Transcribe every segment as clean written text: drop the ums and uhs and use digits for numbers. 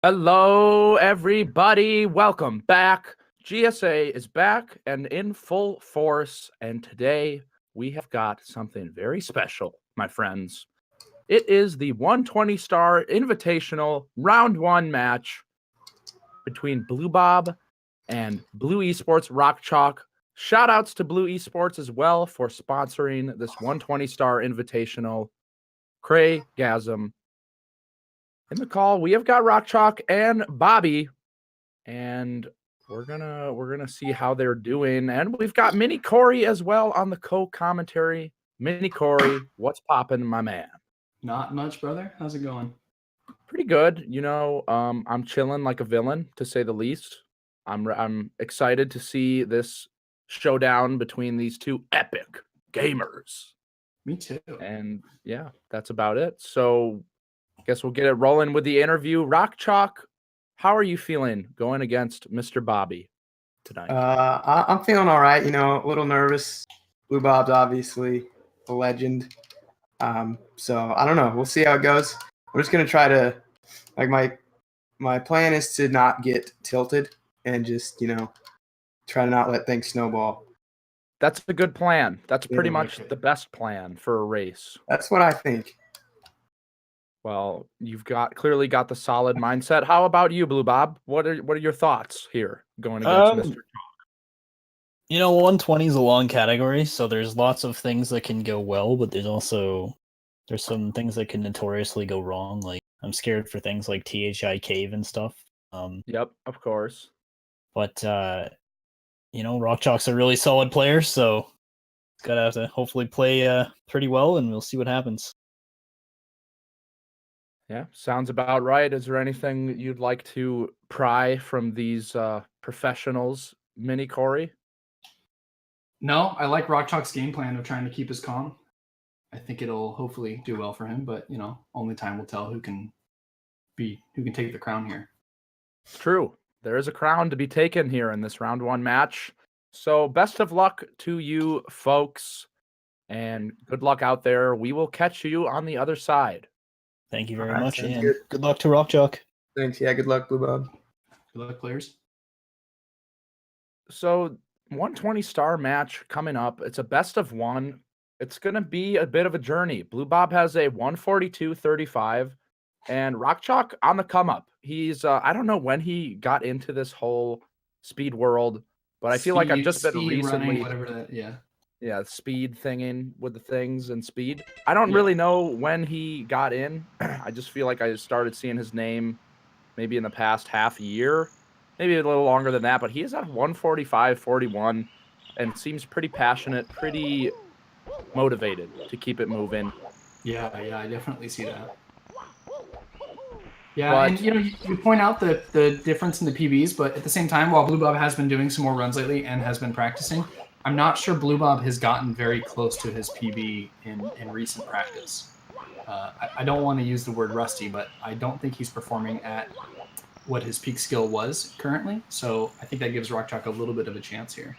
Hello, everybody. Welcome back. GSA is back and in full force. And today we have got something very special, my friends. It is the 120 Star Invitational Round 1 match between BlueBob and BlueEsports RockChalk. Shout outs to BlueEsports as well for sponsoring this 120 Star Invitational. Cray Gasm. In the call, we have got RockChalk and Bobby, and we're gonna see how they're doing. And we've got Mini Corey as well on the co-commentary. Mini Corey, what's poppin', my man? Not much, brother. How's it going? Pretty good. I'm chilling like a villain, to say the least. I'm excited to see this showdown between these two epic gamers. Me too. And yeah, that's about it. So guess we'll get it rolling with the interview. RockChalk, how are you feeling going against Mr. Bobby tonight? I'm feeling all right. A little nervous. BlueBob's obviously a legend. So I don't know. We'll see how it goes. I'm just gonna try to, my plan is to not get tilted and just try to not let things snowball. That's a good plan. That's pretty much the best plan for a race. That's what I think. Well, you've clearly got the solid mindset. How about you, BlueBob? What are your thoughts here going against Mr. 120 is a long category, so there's lots of things that can go well, but there's some things that can notoriously go wrong. Like I'm scared for things like THI Cave and stuff. Yep, of course. But RockChalk's a really solid player, so gotta have to hopefully play pretty well, and we'll see what happens. Yeah, sounds about right. Is there anything you'd like to pry from these professionals, Mini Corey? No, I like RockChalk's game plan of trying to keep us calm. I think it'll hopefully do well for him, but only time will tell who can take the crown here. It's true. There is a crown to be taken here in this round 1 match. So best of luck to you folks, and good luck out there. We will catch you on the other side. Thank you very much, and good luck to RockChalk. Thanks. Yeah, good luck, BlueBob. Good luck, players. So 120 Star match coming up. It's a best of 1. It's going to be a bit of a journey. BlueBob has a 142.35, and RockChalk on the come up. He's I don't know when he got into this whole speed world, but I feel like I've just been recently running, Yeah, speed thinging with the things and speed. I don't really know when he got in. I just feel like I started seeing his name maybe in the past half year, maybe a little longer than that, but he is at 145.41 and seems pretty passionate, pretty motivated to keep it moving. Yeah, I definitely see that. Yeah, and you point out the difference in the PBs, but at the same time, while BlueBob has been doing some more runs lately and has been practicing, I'm not sure BlueBob has gotten very close to his PB in recent practice. I don't want to use the word rusty, but I don't think he's performing at what his peak skill was currently. So I think that gives RockChalk a little bit of a chance here.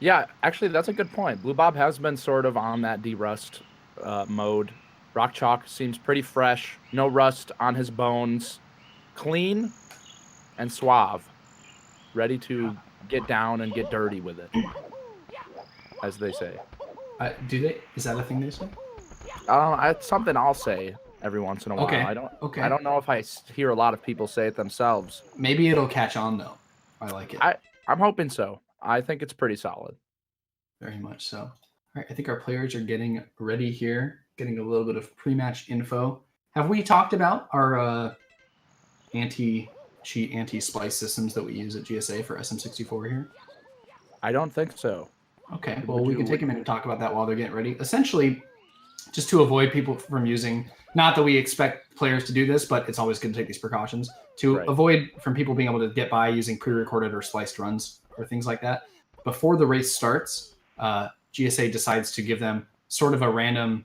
Yeah, actually, that's a good point. BlueBob has been sort of on that de-rust mode. RockChalk seems pretty fresh, no rust on his bones, clean and suave, ready to get down and get dirty with it, as they say. Do they? Is that a thing they say? It's something I'll say every once in a while. Okay. I don't know if I hear a lot of people say it themselves. Maybe it'll catch on though. I like it. I'm hoping so. I think it's pretty solid. Very much so. All right, I think our players are getting ready here, getting a little bit of pre-match info. Have we talked about our anti-cheat, anti-splice systems that we use at GSA for SM64 here? I don't think so. Okay, well, we can take a minute and talk about that while they're getting ready. Essentially, just to avoid people from using, not that we expect players to do this, but it's always good to take these precautions, to avoid from people being able to get by using pre-recorded or spliced runs or things like that. Before the race starts, GSA decides to give them sort of a random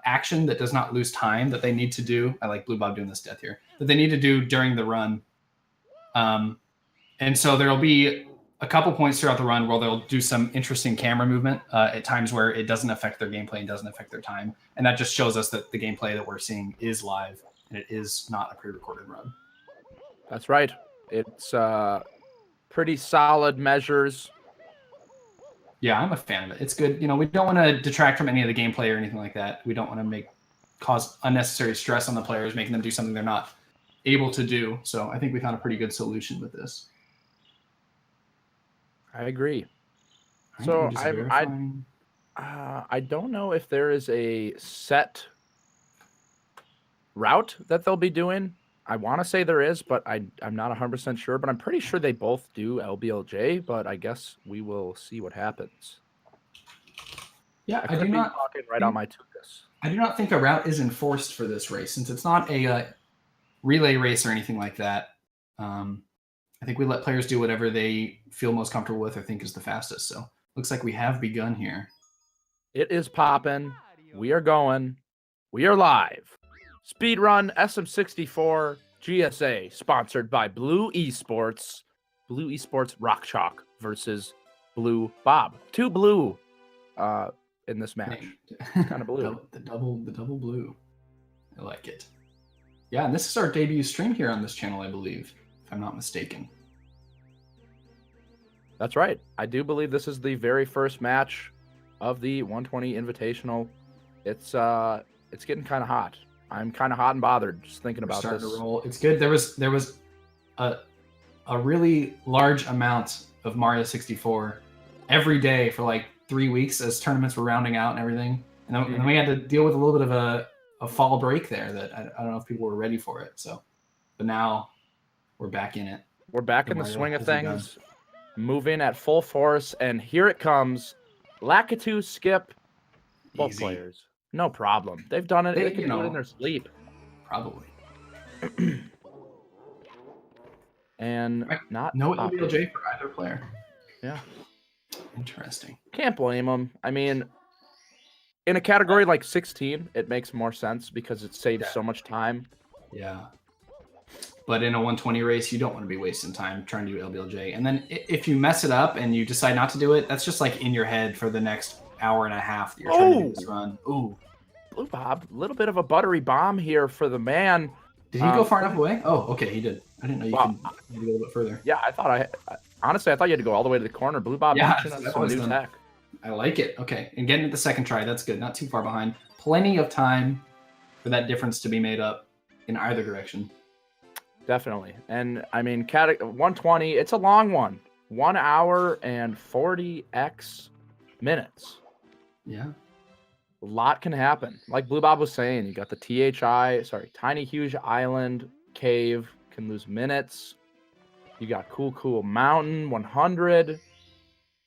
action that does not lose time that they need to do. I like BlueBob doing this death here. That they need to do during the run. And so there'll be a couple points throughout the run where they'll do some interesting camera movement at times where it doesn't affect their gameplay and doesn't affect their time. And that just shows us that the gameplay that we're seeing is live and it is not a pre-recorded run. That's right. It's pretty solid measures. Yeah, I'm a fan of it. It's good. You know, we don't want to detract from any of the gameplay or anything like that. We don't want to cause unnecessary stress on the players, making them do something they're not able to do. So I think we found a pretty good solution with this. I agree. Right, So I don't know if there is a set route that they'll be doing. I want to say there is, but I'm not 100% sure. But I'm pretty sure they both do LBLJ. But I guess we will see what happens. Yeah, I could be talking right on my tuchus. I do not think a route is enforced for this race, since it's not a relay race or anything like that. I think we let players do whatever they feel most comfortable with or think is the fastest. So looks like we have begun here. It is popping. We are going. We are live. Speedrun SM64 GSA, sponsored by BlueEsports RockChalk versus BlueBob. Two blue in this match. Kind of blue. the double blue. I like it. Yeah, and this is our debut stream here on this channel, I believe, if I'm not mistaken. That's right. I do believe this is the very first match of the 120 Invitational. It's getting kind of hot. I'm kind of hot and bothered just thinking about this. To roll. It's good. There was a really large amount of Mario 64 every day for like 3 weeks as tournaments were rounding out and everything. And then we had to deal with a little bit of a fall break there that I don't know if people were ready for it. So, but now we're back in it. We're back in the swing of things, moving at full force, and here it comes. Lakitu, Skip, both players. No problem. They've done it. They can do it in their sleep. Probably. And not no LBLJ for either player. Yeah. Interesting. Can't blame them. I mean, in a category like 16, it makes more sense because it saves so much time. Yeah. But in a 120 race, you don't want to be wasting time trying to do LBLJ. And then if you mess it up and you decide not to do it, that's just like in your head for the next hour and a half that you're trying to do this run. Ooh. BlueBob, a little bit of a buttery bomb here for the man. Did he go far enough away? Oh, okay, he did. I didn't know you could go a little bit further. Yeah, I thought honestly, I thought you had to go all the way to the corner. BlueBob, some new tech. I like it. Okay, and getting it the second try, that's good. Not too far behind. Plenty of time for that difference to be made up in either direction. Definitely. And I mean, 120, it's a long one. 1 hour and 40x minutes. Yeah. A lot can happen. Like BlueBob was saying, you got the Tiny Huge Island Cave, can lose minutes. You got Cool Mountain, 100.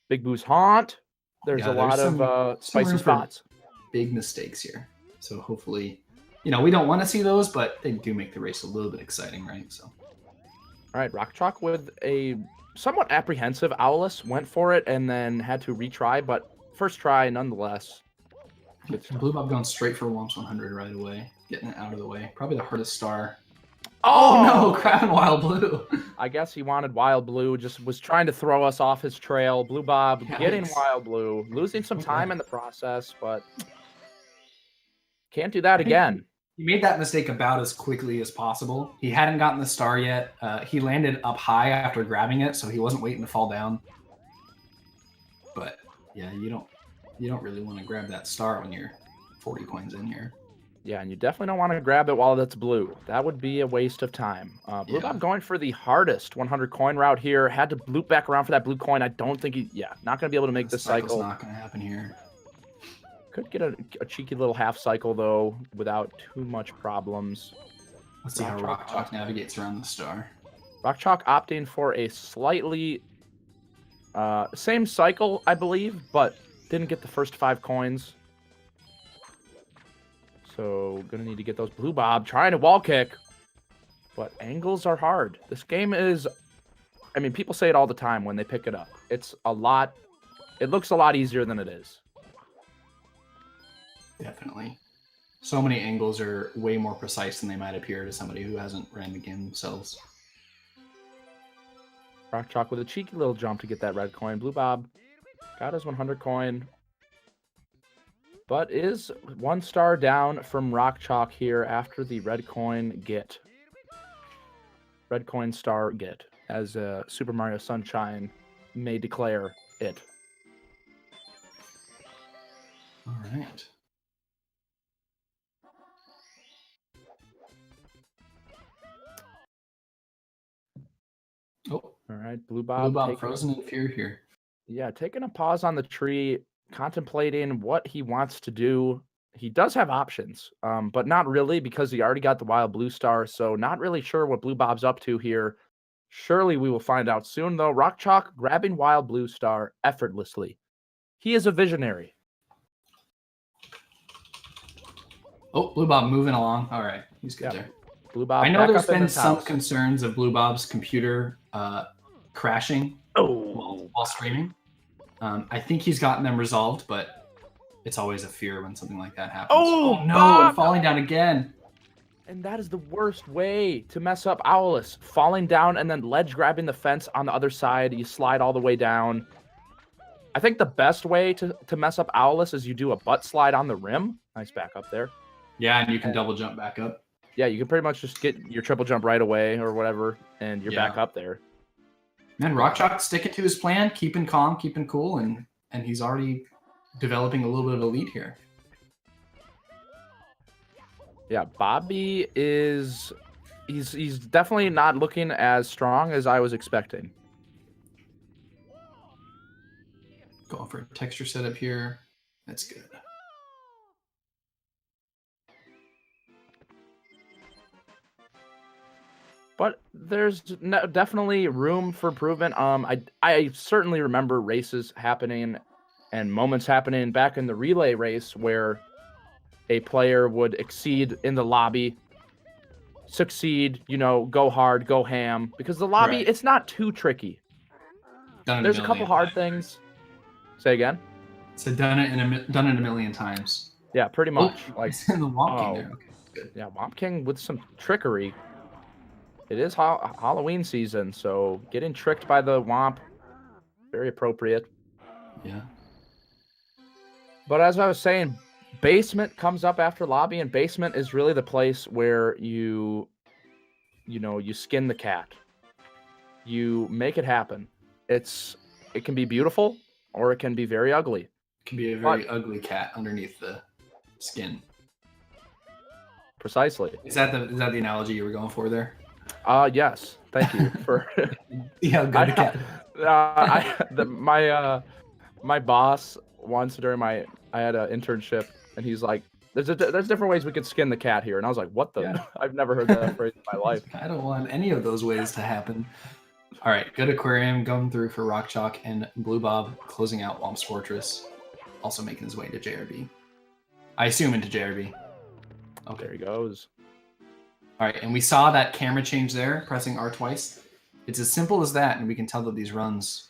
Big Boo's Haunt. There's a lot of spicy spots. Big mistakes here. So hopefully, we don't want to see those, but they do make the race a little bit exciting, right? So. All right, RockChalk with a somewhat apprehensive Owlus went for it and then had to retry, but first try nonetheless. BlueBob going straight for Womps 100 right away, getting it out of the way. Probably the hardest star. Oh no, grabbing Wild Blue. I guess he wanted Wild Blue, just was trying to throw us off his trail. BlueBob getting Wild Blue, losing some time in the process, but can't do that again. He made that mistake about as quickly as possible. He hadn't gotten the star yet. He landed up high after grabbing it, so he wasn't waiting to fall down. But yeah, you don't really want to grab that star when you're 40 coins in here. Yeah, and you definitely don't want to grab it while it's blue. That would be a waste of time. BlueBob going for the hardest 100 coin route here. Had to loop back around for that blue coin. I don't think not going to be able to make this cycle. Not going to happen here. Could get a cheeky little half cycle, though, without too much problems. Let's see how RockChalk navigates around the star. RockChalk opting for a slightly same cycle, I believe, but didn't get the first 5 coins. So gonna need to get those. BlueBob trying to wall kick, but angles are hard. This game is, I mean, people say it all the time when they pick it up. It looks a lot easier than it is. Definitely. So many angles are way more precise than they might appear to somebody who hasn't ran the game themselves. RockChalk with a cheeky little jump to get that red coin. BlueBob got his 100 coin, but is 1 star down from RockChalk here after the red coin get. Red coin star get, as Super Mario Sunshine may declare it. All right. Oh, all right. BlueBob BlueBob frozen in fear here. Yeah, taking a pause on the tree, contemplating what he wants to do. He does have options, but not really because he already got the wild blue star. So not really sure what BlueBob's up to here. Surely we will find out soon, though. RockChalk grabbing wild blue star effortlessly. He is a visionary. Oh, BlueBob moving along. All right, he's good there. BlueBob. I know there's been some concerns of BlueBob's computer crashing while streaming. I think he's gotten them resolved, but it's always a fear when something like that happens. Oh no, Bob! And falling down again. And that is the worst way to mess up Owlus. Falling down and then ledge grabbing the fence on the other side. You slide all the way down. I think the best way to mess up Owlus is you do a butt slide on the rim. Nice back up there. Yeah, and you can double jump back up. Yeah, you can pretty much just get your triple jump right away or whatever, and you're back up there. Man, RockChalk sticking to his plan, keeping calm, keeping cool, and he's already developing a little bit of a lead here. Yeah, Bobby is he's definitely not looking as strong as I was expecting. Going for a texture setup here. That's good. But there's definitely room for improvement. I certainly remember races happening and moments happening back in the relay race where a player would exceed in the lobby, succeed, go hard, go ham. Because the lobby, It's not too tricky. There's a couple hard things. Say again? So done it a million times. Yeah, pretty much. Like in the Womp King there. Okay, good. Yeah, Womp King with some trickery. It is Halloween season, so getting tricked by the Womp, very appropriate. Yeah. But as I was saying, basement comes up after lobby, and basement is really the place where you skin the cat. You make it happen. It can be beautiful, or it can be very ugly. It can be a very ugly cat underneath the skin. Precisely. Is that the analogy you were going for there? Yes. Thank you for. Yeah, good cat. My boss once during I had an internship, and he's like, "There's different ways we could skin the cat here," and I was like, "What the? Yeah. I've never heard that phrase in my life." I don't want any of those ways to happen. All right, good aquarium going through for RockChalk, and BlueBob closing out Womp's Fortress, also making his way into JRB. I assume into JRB. Okay, there he goes. All right, and we saw that camera change there, pressing R twice. It's as simple as that, and we can tell that these runs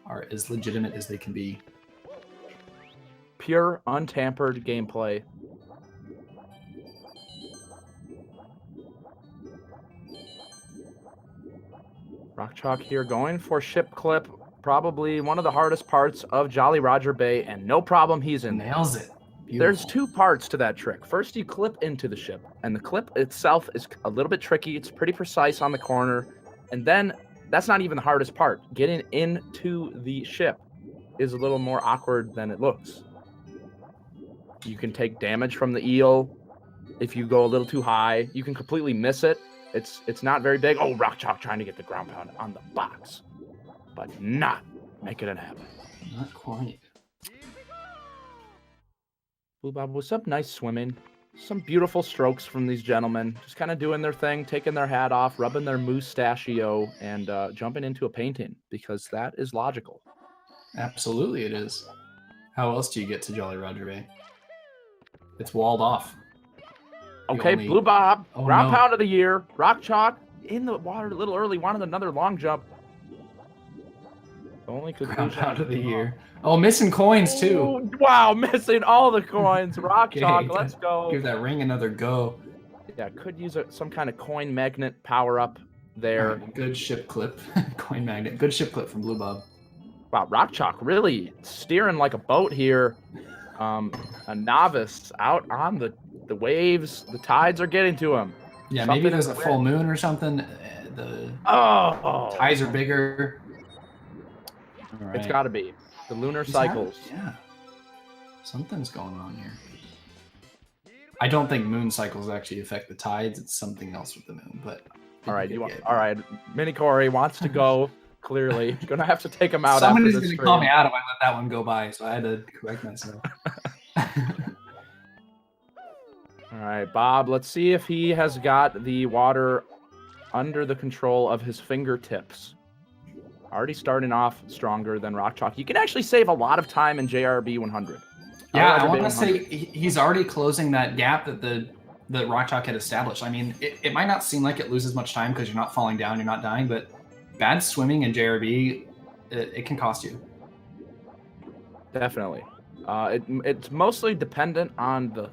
are as legitimate as they can be. Pure, untampered gameplay. RockChalk here going for ship clip. Probably one of the hardest parts of Jolly Roger Bay, and no problem, he's in there. Nails it. Beautiful. There's two parts to that trick. First, you clip into the ship, and the clip itself is a little bit tricky. It's pretty precise on the corner. And then, that's not even the hardest part. Getting into the ship is a little more awkward than it looks. You can take damage from the eel if you go a little too high. You can completely miss it. It's not very big. Oh, RockChalk trying to get the ground pound on the box. But not making it happen. Not quite. BlueBob with some nice swimming. Some beautiful strokes from these gentlemen. Just kind of doing their thing, taking their hat off, rubbing their mustachio, and jumping into a painting, because that is logical. Absolutely it is. How else do you get to Jolly Roger Bay? It's walled off. Okay, BlueBob, ground pound of the year. RockChalk in the water a little early, wanted another long jump. Only conclusion ground pound of the year. Oh, missing coins too. Oh, wow, missing all the coins. RockChalk, let's go. Give that ring another go. Yeah, could use some kind of coin magnet power up there. Right, good ship clip. Coin magnet. Good ship clip from BlueBob. Wow, RockChalk really steering like a boat here. A novice out on the waves. The tides are getting to him. Yeah, maybe there's a full moon or something. The Oh, ties are bigger. All right. it's got to be the lunar He's cycles. yeah. Something's going on here. I don't think moon cycles actually affect the tides. It's something else with the moon. But All right, all right. Mini Corey wants to go. Clearly, gonna have to take him out. Somebody's after this gonna call me out if I let that one go by, so I had to correct myself. All right, Bob. Let's see if he has got the water under the control of his fingertips. Already starting off stronger than RockChalk. You can actually save a lot of time in JRB 100. Yeah, I want to say he's already closing that gap that that RockChalk had established. I mean, it might not seem like it loses much time because you're not falling down, you're not dying, but bad swimming in JRB, it can cost you. Definitely. It's mostly dependent on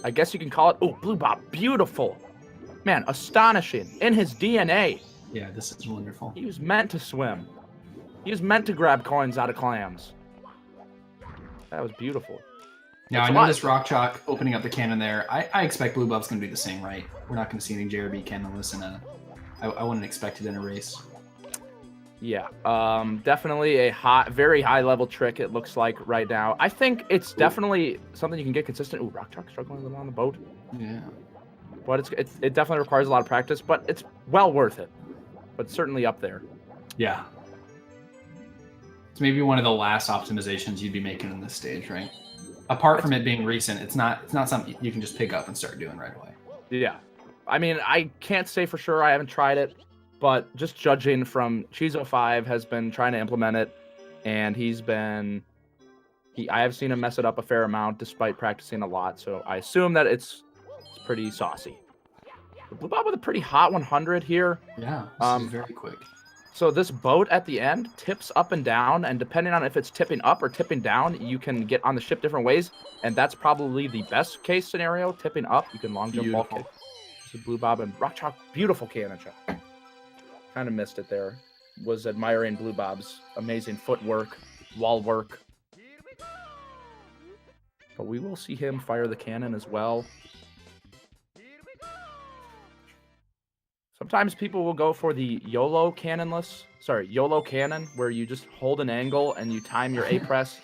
I guess you can call it, BlueBob, beautiful. Man, astonishing. In his DNA. Yeah, this is wonderful. He was meant to swim. He was meant to grab coins out of clams. That was beautiful. Now, I know this RockChalk opening up the cannon there. I expect BlueBob's going to do the same, right? We're not going to see any JRB cannonless I wouldn't expect it in a race. Yeah, definitely a very high level trick, it looks like right now. I think it's definitely something you can get consistent. Ooh, RockChalk struggling a little on the boat. Yeah. But it definitely requires a lot of practice, but it's well worth it. But certainly up there. Yeah. It's maybe one of the last optimizations you'd be making in this stage, right? Apart from it being recent, it's not something you can just pick up and start doing right away. Yeah. I mean, I can't say for sure. I haven't tried it, but just judging from Cheezo5 has been trying to implement it, and I have seen him mess it up a fair amount despite practicing a lot, so I assume that it's pretty saucy. BlueBob with a pretty hot 100 here. Yeah, this is very quick. So this boat at the end tips up and down, and depending on if it's tipping up or tipping down, you can get on the ship different ways, and that's probably the best case scenario. Tipping up, you can long jump, wall kick. This is BlueBob and RockChalk, beautiful cannon shot. Kind of missed it there. Was admiring BlueBob's amazing footwork, wall work. But we will see him fire the cannon as well. Sometimes people will go for the YOLO cannon, where you just hold an angle and you time your A press.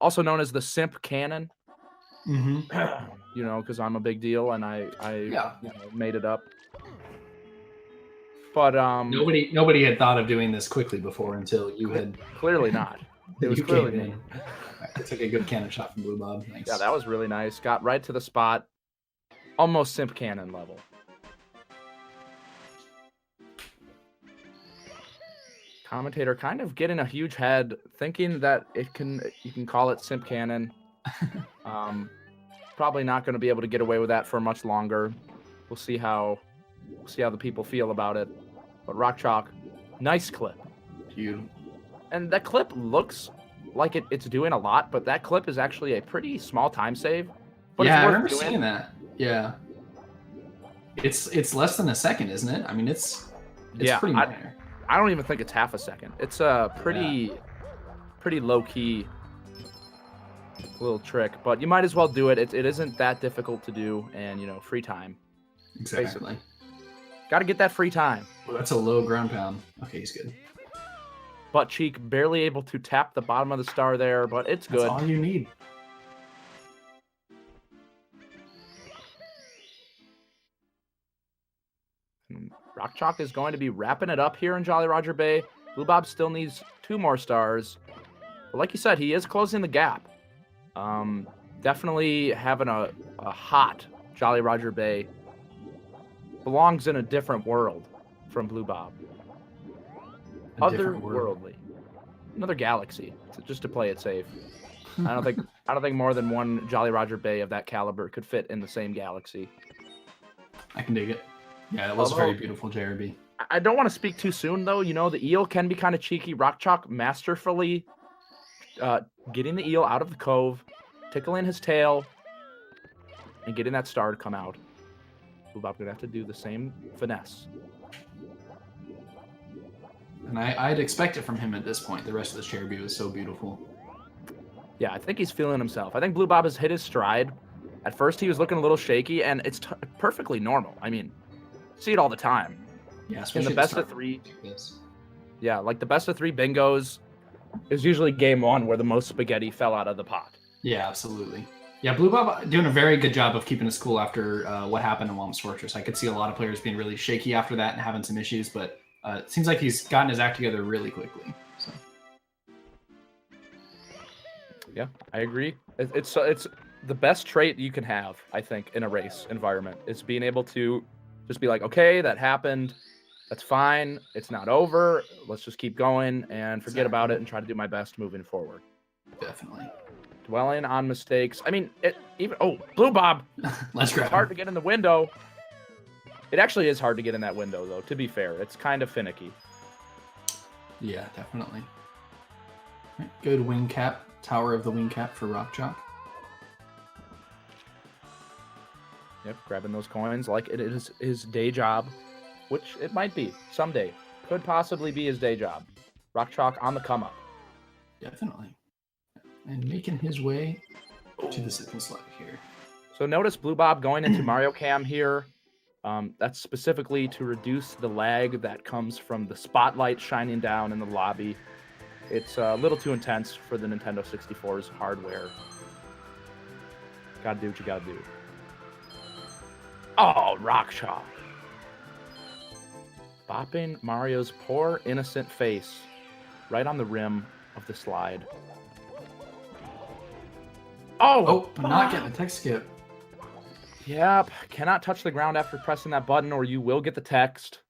Also known as the simp cannon. Mm-hmm. Because I'm a big deal and I made it up. But nobody had thought of doing this quickly before until you had. Clearly not. It was clearly me. I took a good cannon shot from BlueBob. Nice. Yeah, that was really nice. Got right to the spot. Almost simp cannon level. Commentator kind of getting a huge head, thinking that you can call it simp cannon. Probably not going to be able to get away with that for much longer. We'll see how the people feel about it. But RockChalk, nice clip. Beautiful. And that clip looks like it's doing a lot, but that clip is actually a pretty small time save. But yeah, it's I worth remember doing. seeing that. Yeah. It's less than a second, isn't it? I mean, it's pretty minor. I don't even think it's half a second. It's a pretty low key little trick, but you might as well do it. It isn't that difficult to do, and free time. Exactly. Basically. Got to get that free time. Well, that's a low ground pound. Okay, he's good. Butt cheek barely able to tap the bottom of the star there, but it's good. That's all you need. RockChalk is going to be wrapping it up here in Jolly Roger Bay. BlueBob still needs 2 more stars. But like you said, he is closing the gap. Definitely having a hot Jolly Roger Bay. Belongs in a different world from BlueBob. Otherworldly. Another galaxy, just to play it safe. I don't think more than one Jolly Roger Bay of that caliber could fit in the same galaxy. I can dig it. Yeah, that was a very beautiful JRB. I don't want to speak too soon, though. The eel can be kind of cheeky. RockChalk masterfully getting the eel out of the cove, tickling his tail, and getting that star to come out. BlueBob going to have to do the same finesse. And I'd expect it from him at this point. The rest of the JRB was so beautiful. Yeah, I think he's feeling himself. I think BlueBob has hit his stride. At first, he was looking a little shaky, and it's perfectly normal. I mean, see it all the time. Yeah, in the best of 3. Yeah, like the best of 3 bingos is usually game 1 where the most spaghetti fell out of the pot. Yeah, absolutely. Yeah, BlueBob doing a very good job of keeping his cool after what happened in Whomp's Fortress. I could see a lot of players being really shaky after that and having some issues, but it seems like he's gotten his act together really quickly. So. Yeah, I agree. It's the best trait you can have, I think, in a race environment is being able to just be like, okay, that happened. That's fine. It's not over. Let's just keep going and forget about it and try to do my best moving forward. Definitely. Dwelling on mistakes. I mean, BlueBob. Let's grab. It's hard to get in the window. It actually is hard to get in that window, though, to be fair. It's kind of finicky. Yeah, definitely. Right, good wing cap. Tower of the wing cap for RockChalk. Yep, grabbing those coins like it is his day job, which it might be someday. Could possibly be his day job. RockChalk on the come up. Definitely. And making his way to the second slide here. So notice BlueBob going into Mario Cam here. That's specifically to reduce the lag that comes from the spotlight shining down in the lobby. It's a little too intense for the Nintendo 64's hardware. Gotta do what you gotta do. Oh, RockChalk. Bopping Mario's poor, innocent face right on the rim of the slide. Oh, but not getting a tech skip. Yep, cannot touch the ground after pressing that button or you will get the text.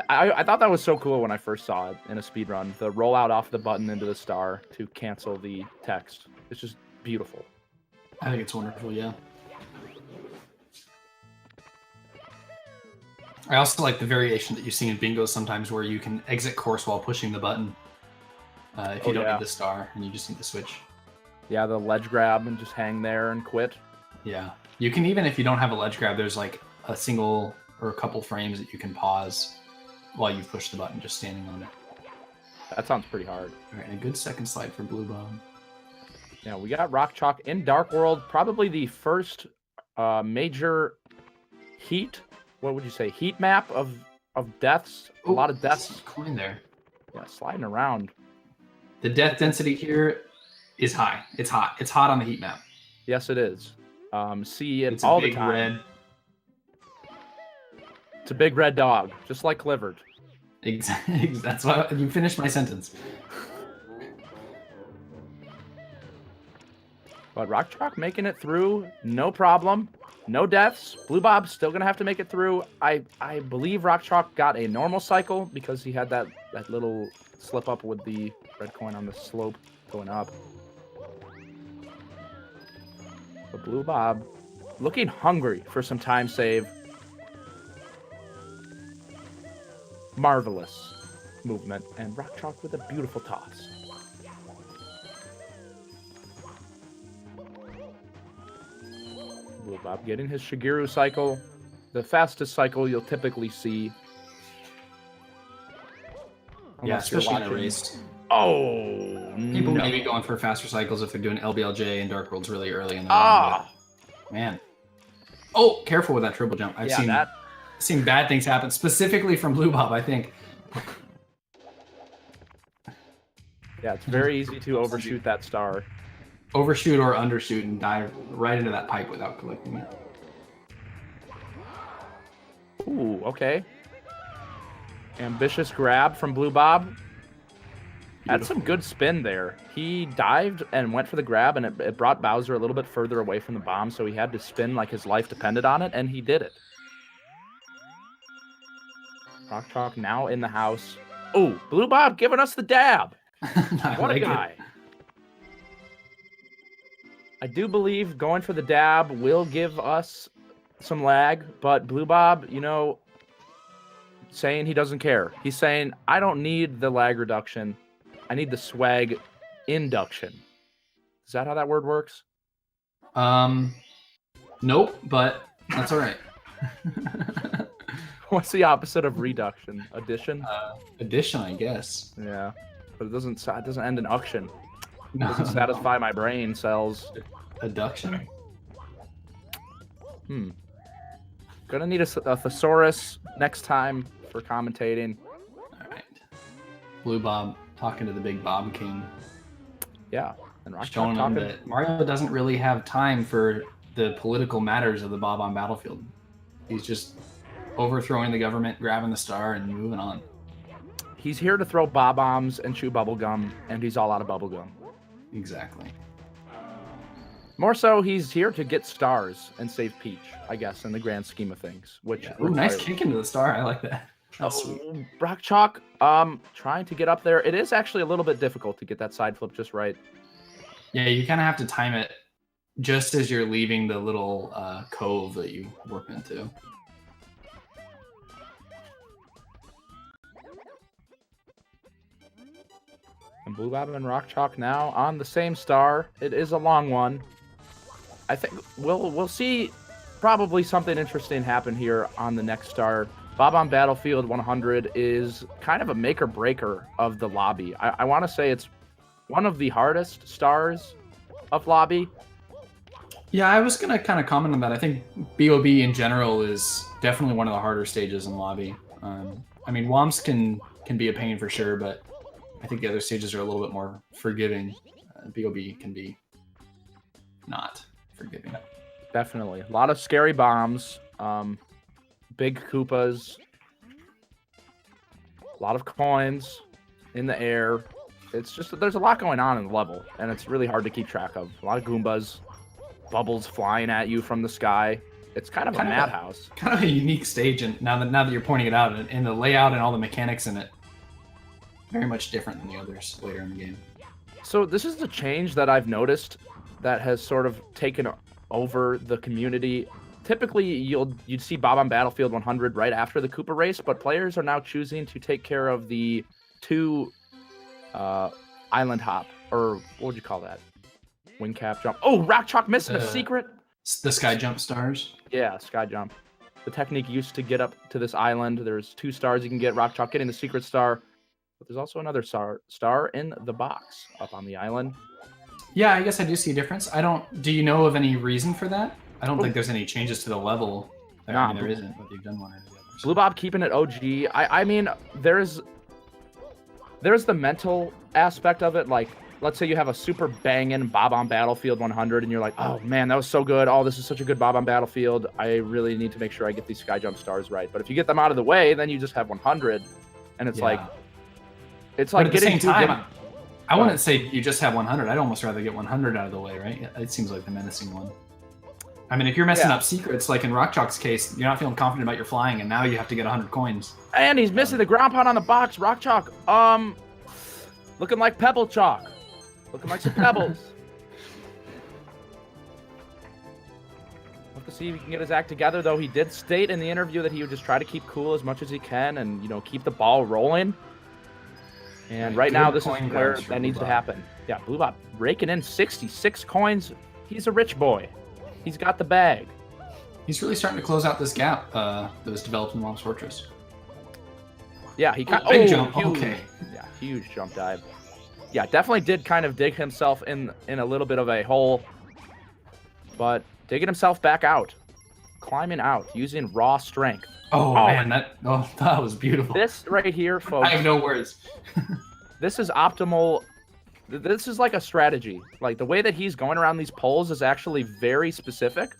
I thought that was so cool when I first saw it in a speedrun. The rollout off the button into the star to cancel the text. It's just beautiful. I think it's wonderful, yeah. I also like the variation that you see in bingos sometimes where you can exit course while pushing the button. If you don't need the star and you just need the switch. Yeah, the ledge grab and just hang there and quit. Yeah. You can even, if you don't have a ledge grab, there's like a single or a couple frames that you can pause while you push the button, just standing on it. That sounds pretty hard. All right, and a good second slide for BlueBob. Yeah, we got RockChalk in Dark World, probably the first major heat. What would you say? Heat map of deaths. A lot of deaths. Coin there. Yeah, sliding around. The death density here is high. It's hot. It's hot on the heat map. Yes, it is. See it it's all a big the time. Red. It's a big red dog, just like Clifford. Exactly. That's why you finished my sentence. But RockChalk making it through, no problem. No deaths. BlueBob's still going to have to make it through. I believe RockChalk got a normal cycle because he had that little slip up with the red coin on the slope going up. But BlueBob looking hungry for some time save. Marvelous movement. And RockChalk with a beautiful toss. BlueBob getting his Shigeru cycle. The fastest cycle you'll typically see. Yeah, especially in a race. Oh, people may be going for faster cycles if they're doing LBLJ and Dark Worlds really early in the run. Man. Oh, careful with that triple jump. I've seen bad things happen, specifically from BlueBob, I think. Yeah, it's very easy to overshoot that star. Overshoot or undershoot and dive right into that pipe without collecting it. Ooh, okay. Ambitious grab from BlueBob. Had some good spin there. He dived and went for the grab, and it brought Bowser a little bit further away from the bomb, so he had to spin like his life depended on it, and he did it. RockChalk now in the house. Ooh, BlueBob giving us the dab. What a guy. I do believe going for the dab will give us some lag, but BlueBob, you know, saying he doesn't care. He's saying, I don't need the lag reduction. I need the swag induction. Is that how that word works? Nope, but that's all right. What's the opposite of reduction? Addition? Addition, I guess. Yeah, but it doesn't end in uction. It No, doesn't satisfy my brain cells. Adduction? Gonna need a thesaurus next time for commentating. All right. BlueBob talking to the big Bob King. Yeah. And showing him that Mario doesn't really have time for the political matters of the Bob on Battlefield. He's just overthrowing the government, grabbing the star, and moving on. He's here to throw bob-bombs and chew bubblegum, and he's all out of bubblegum. Exactly. More so, he's here to get stars and save Peach, I guess, in the grand scheme of things. Which Ooh, nice kick into the star. I like that. That's sweet. RockChalk, trying to get up there. It is actually a little bit difficult to get that side flip just right. Yeah, you kind of have to time it just as you're leaving the little cove that you warp into. And BlueBob and RockChalk now on the same star. It is a long one. I think we'll see probably something interesting happen here on the next star. Bob on Battlefield 100 is kind of a make or breaker of the lobby. I want to say it's one of the hardest stars of lobby. Yeah, I was gonna kind of comment on that. I think BOB in general is definitely one of the harder stages in lobby. I mean, Womps can be a pain for sure, but I think the other stages are a little bit more forgiving. BOB can be not forgiving. Definitely. A lot of scary bombs, big Koopas, a lot of coins in the air. It's just that there's a lot going on in the level, and it's really hard to keep track of. A lot of Goombas, bubbles flying at you from the sky. It's kind of a madhouse. Kind of a unique stage, and now that you're pointing it out, and the layout and all the mechanics in it, very much different than the others later in the game. So this is a change that I've noticed that has sort of taken over the community. Typically, you'd see Bob on Battlefield 100 right after the Koopa race, but players are now choosing to take care of the two island hop, or what would you call that? Wing cap jump. Oh, RockChalk missing a secret. The sky jump stars. Yeah, sky jump. The technique used to get up to this island. There's 2 stars you can get. RockChalk getting the secret star. But there's also another star in the box up on the island. Yeah, I guess I do see a difference. Do you know of any reason for that? I don't think there's any changes to the level. I mean, there isn't, but they've done one or the other. BlueBob keeping it OG. I mean, there's the mental aspect of it. Like, let's say you have a super banging Bob on Battlefield 100, and you're like, oh man, that was so good. Oh, this is such a good Bob on Battlefield. I really need to make sure I get these sky jump stars right. But if you get them out of the way, then you just have 100, and it's like, but at the same time, I wouldn't say you just have 100. I'd almost rather get 100 out of the way, right? It seems like the menacing one. I mean, if you're messing up secrets, like in RockChalk's case, you're not feeling confident about your flying, and now you have to get 100 coins. And he's missing the ground pound on the box. RockChalk, looking like Pebble Chalk. Looking like some pebbles. We'll have to see if he can get his act together, though. He did state in the interview that he would just try to keep cool as much as he can and, keep the ball rolling. And right now, this is where that needs to happen. Yeah, BlueBob raking in 66 coins. He's a rich boy. He's got the bag. He's really starting to close out this gap that was developed in Mom's Fortress. Yeah, he got big jump. Huge, okay. Yeah, huge jump dive. Yeah, definitely did kind of dig himself in a little bit of a hole, but digging himself back out, climbing out using raw strength. Oh man, that was beautiful. This right here, folks. I have no words. This is optimal. This is like a strategy. Like the way that he's going around these poles is actually very specific.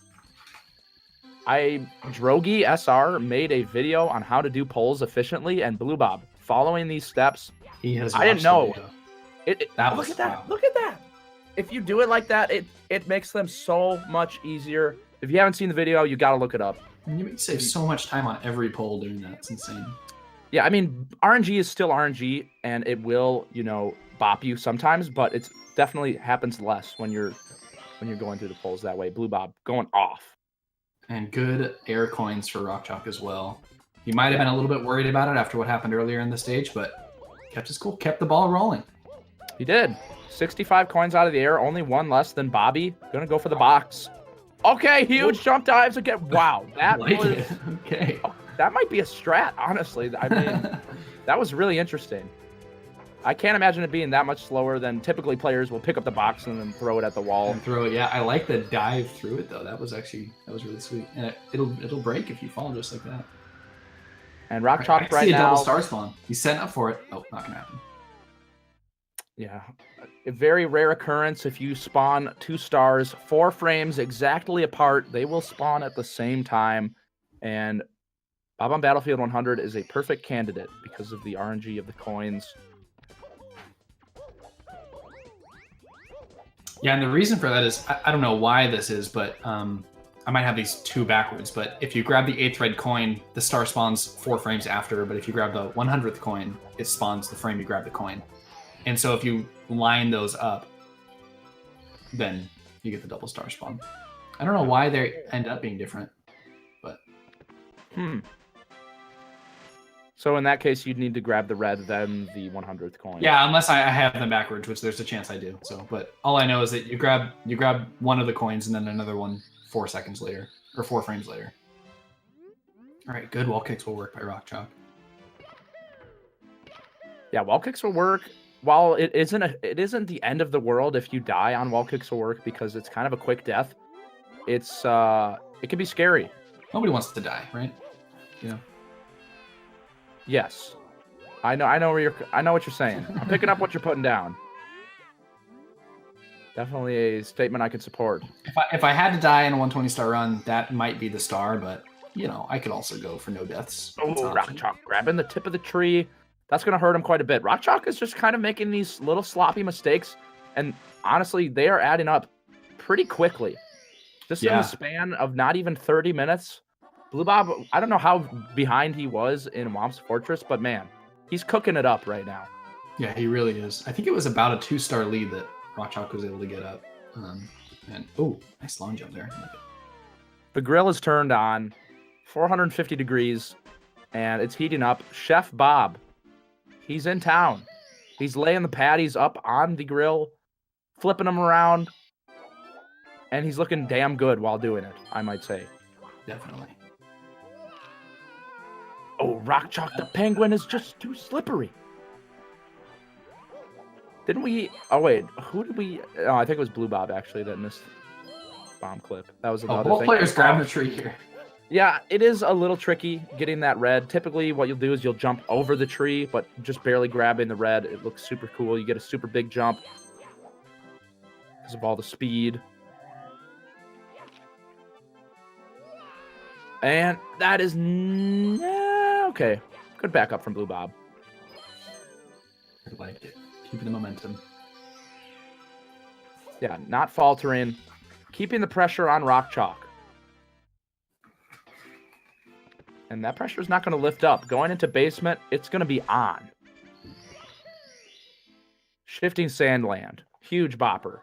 Drogi SR made a video on how to do poles efficiently, and BlueBob following these steps. He has. I didn't know. Look at that! Wow. Look at that! If you do it like that, it makes them so much easier. If you haven't seen the video, you got to look it up. You save so much time on every pole doing that. It's insane. Yeah, I mean, RNG is still RNG, and it will, bop you sometimes, but it definitely happens less when you're going through the poles that way. BlueBob going off. And good air coins for RockChalk as well. He might have been a little bit worried about it after what happened earlier in the stage, but kept his cool, kept the ball rolling. He did. 65 coins out of the air, only one less than Bobby. Gonna go for the box. Okay, huge jump dives again. Wow, that was okay. That might be a strat, honestly. I mean, that was really interesting. I can't imagine it being that much slower than typically players will pick up the box and then throw it at the wall. And throw it, yeah. I like the dive through it though. That was really sweet. And it'll break if you fall just like that. And RockChalk right see now. A double star spawn. He's setting up for it. Oh, not gonna happen. Yeah, a very rare occurrence. If you spawn 2 stars, 4 frames exactly apart, they will spawn at the same time. And Bob on Battlefield 100 is a perfect candidate because of the RNG of the coins. Yeah, and the reason for that is, I don't know why this is, but I might have these 2 backwards. But if you grab the 8th red coin, the star spawns 4 frames after. But if you grab the 100th coin, it spawns the frame you grab the coin. And so if you line those up, then you get the double star spawn. I don't know why they end up being different, but... So in that case, you'd need to grab the red, then the 100th coin. Yeah, unless I have them backwards, which there's a chance I do. So, but all I know is that you grab one of the coins and then another one 4 seconds later, or 4 frames later. All right, good. Wall kicks will work by RockChalk. Yeah, wall kicks will work. While it isn't the end of the world if you die on wall kicks will work because it's kind of a quick death. It can be scary. Nobody wants to die, right? You know. Yes, I know what you're saying. I'm picking up what you're putting down. Definitely a statement I could support. If I had to die in a 120 star run, that might be the star, but you know, I could also go for no deaths. Oh, RockChalk grabbing the tip of the tree. That's going to hurt him quite a bit. RockChalk is just kind of making these little sloppy mistakes, and honestly, they are adding up pretty quickly. Just in the span of not even 30 minutes. BlueBob, I don't know how behind he was in Womp's Fortress, but man, he's cooking it up right now. Yeah, he really is. I think it was about a 2-star lead that RockChalk was able to get up. And oh, nice long jump there. The grill is turned on, 450 degrees, and it's heating up. Chef Bob, he's in town. He's laying the patties up on the grill, flipping them around, and he's looking damn good while doing it, I might say. Definitely. Oh, RockChalk, the penguin is just too slippery. Didn't we... Oh, wait. Who did we... Oh, I think it was BlueBob, actually, that missed bomb clip. That was another thing. Both players grab the tree here. Yeah, it is a little tricky getting that red. Typically, what you'll do is you'll jump over the tree, but just barely grabbing the red. It looks super cool. You get a super big jump because of all the speed. And that is... Okay. Good backup from BlueBob. I like it. Keeping the momentum. Yeah, not faltering. Keeping the pressure on RockChalk. And that pressure is not going to lift up. Going into basement, it's going to be on. Shifting Sandland. Huge bopper.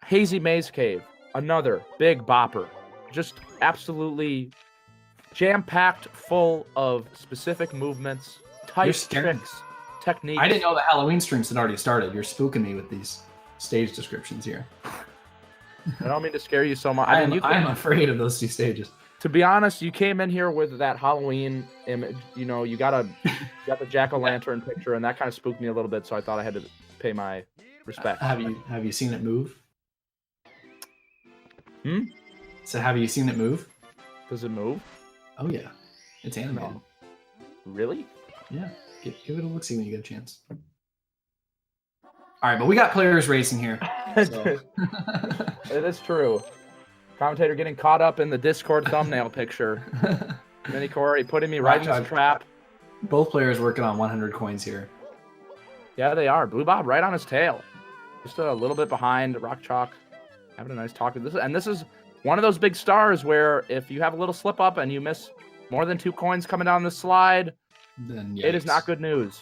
Hazy Maze Cave. Another big bopper. Just absolutely jam-packed full of specific movements, tight tricks, techniques. I didn't know the Halloween streams had already started. You're spooking me with these stage descriptions here. I don't mean to scare you so much. I'm afraid of those 2 stages. To be honest, you came in here with that Halloween image. You know, you got the jack-o'-lantern picture, and that kind of spooked me a little bit. So I thought I had to pay my respect. Have you seen it move? So have you seen it move? Does it move? Oh yeah, it's animated. No. Really? Yeah. Give it a look-see when you get a chance. All right, but we got players racing here. So. It is true. Commentator getting caught up in the Discord thumbnail picture. Mini Corey putting me right in this trap. Both players working on 100 coins here. Yeah, they are. BlueBob right on his tail. Just a little bit behind. RockChalk having a nice talk. This is one of those big stars where if you have a little slip up and you miss more than 2 coins coming down the slide, then it is not good news.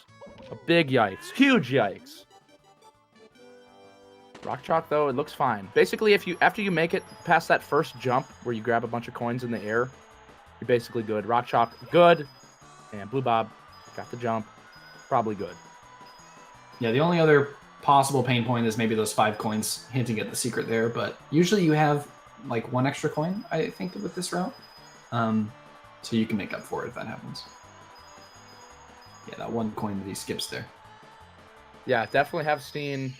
A big yikes. Huge yikes. RockChalk, though, it looks fine. Basically, after you make it past that first jump where you grab a bunch of coins in the air, you're basically good. RockChalk, good. And BlueBob got the jump. Probably good. Yeah, the only other possible pain point is maybe those 5 coins hinting at the secret there, but usually you have like 1 extra coin, I think, with this route. So you can make up for it if that happens. Yeah, that 1 coin that he skips there. Yeah, definitely have seen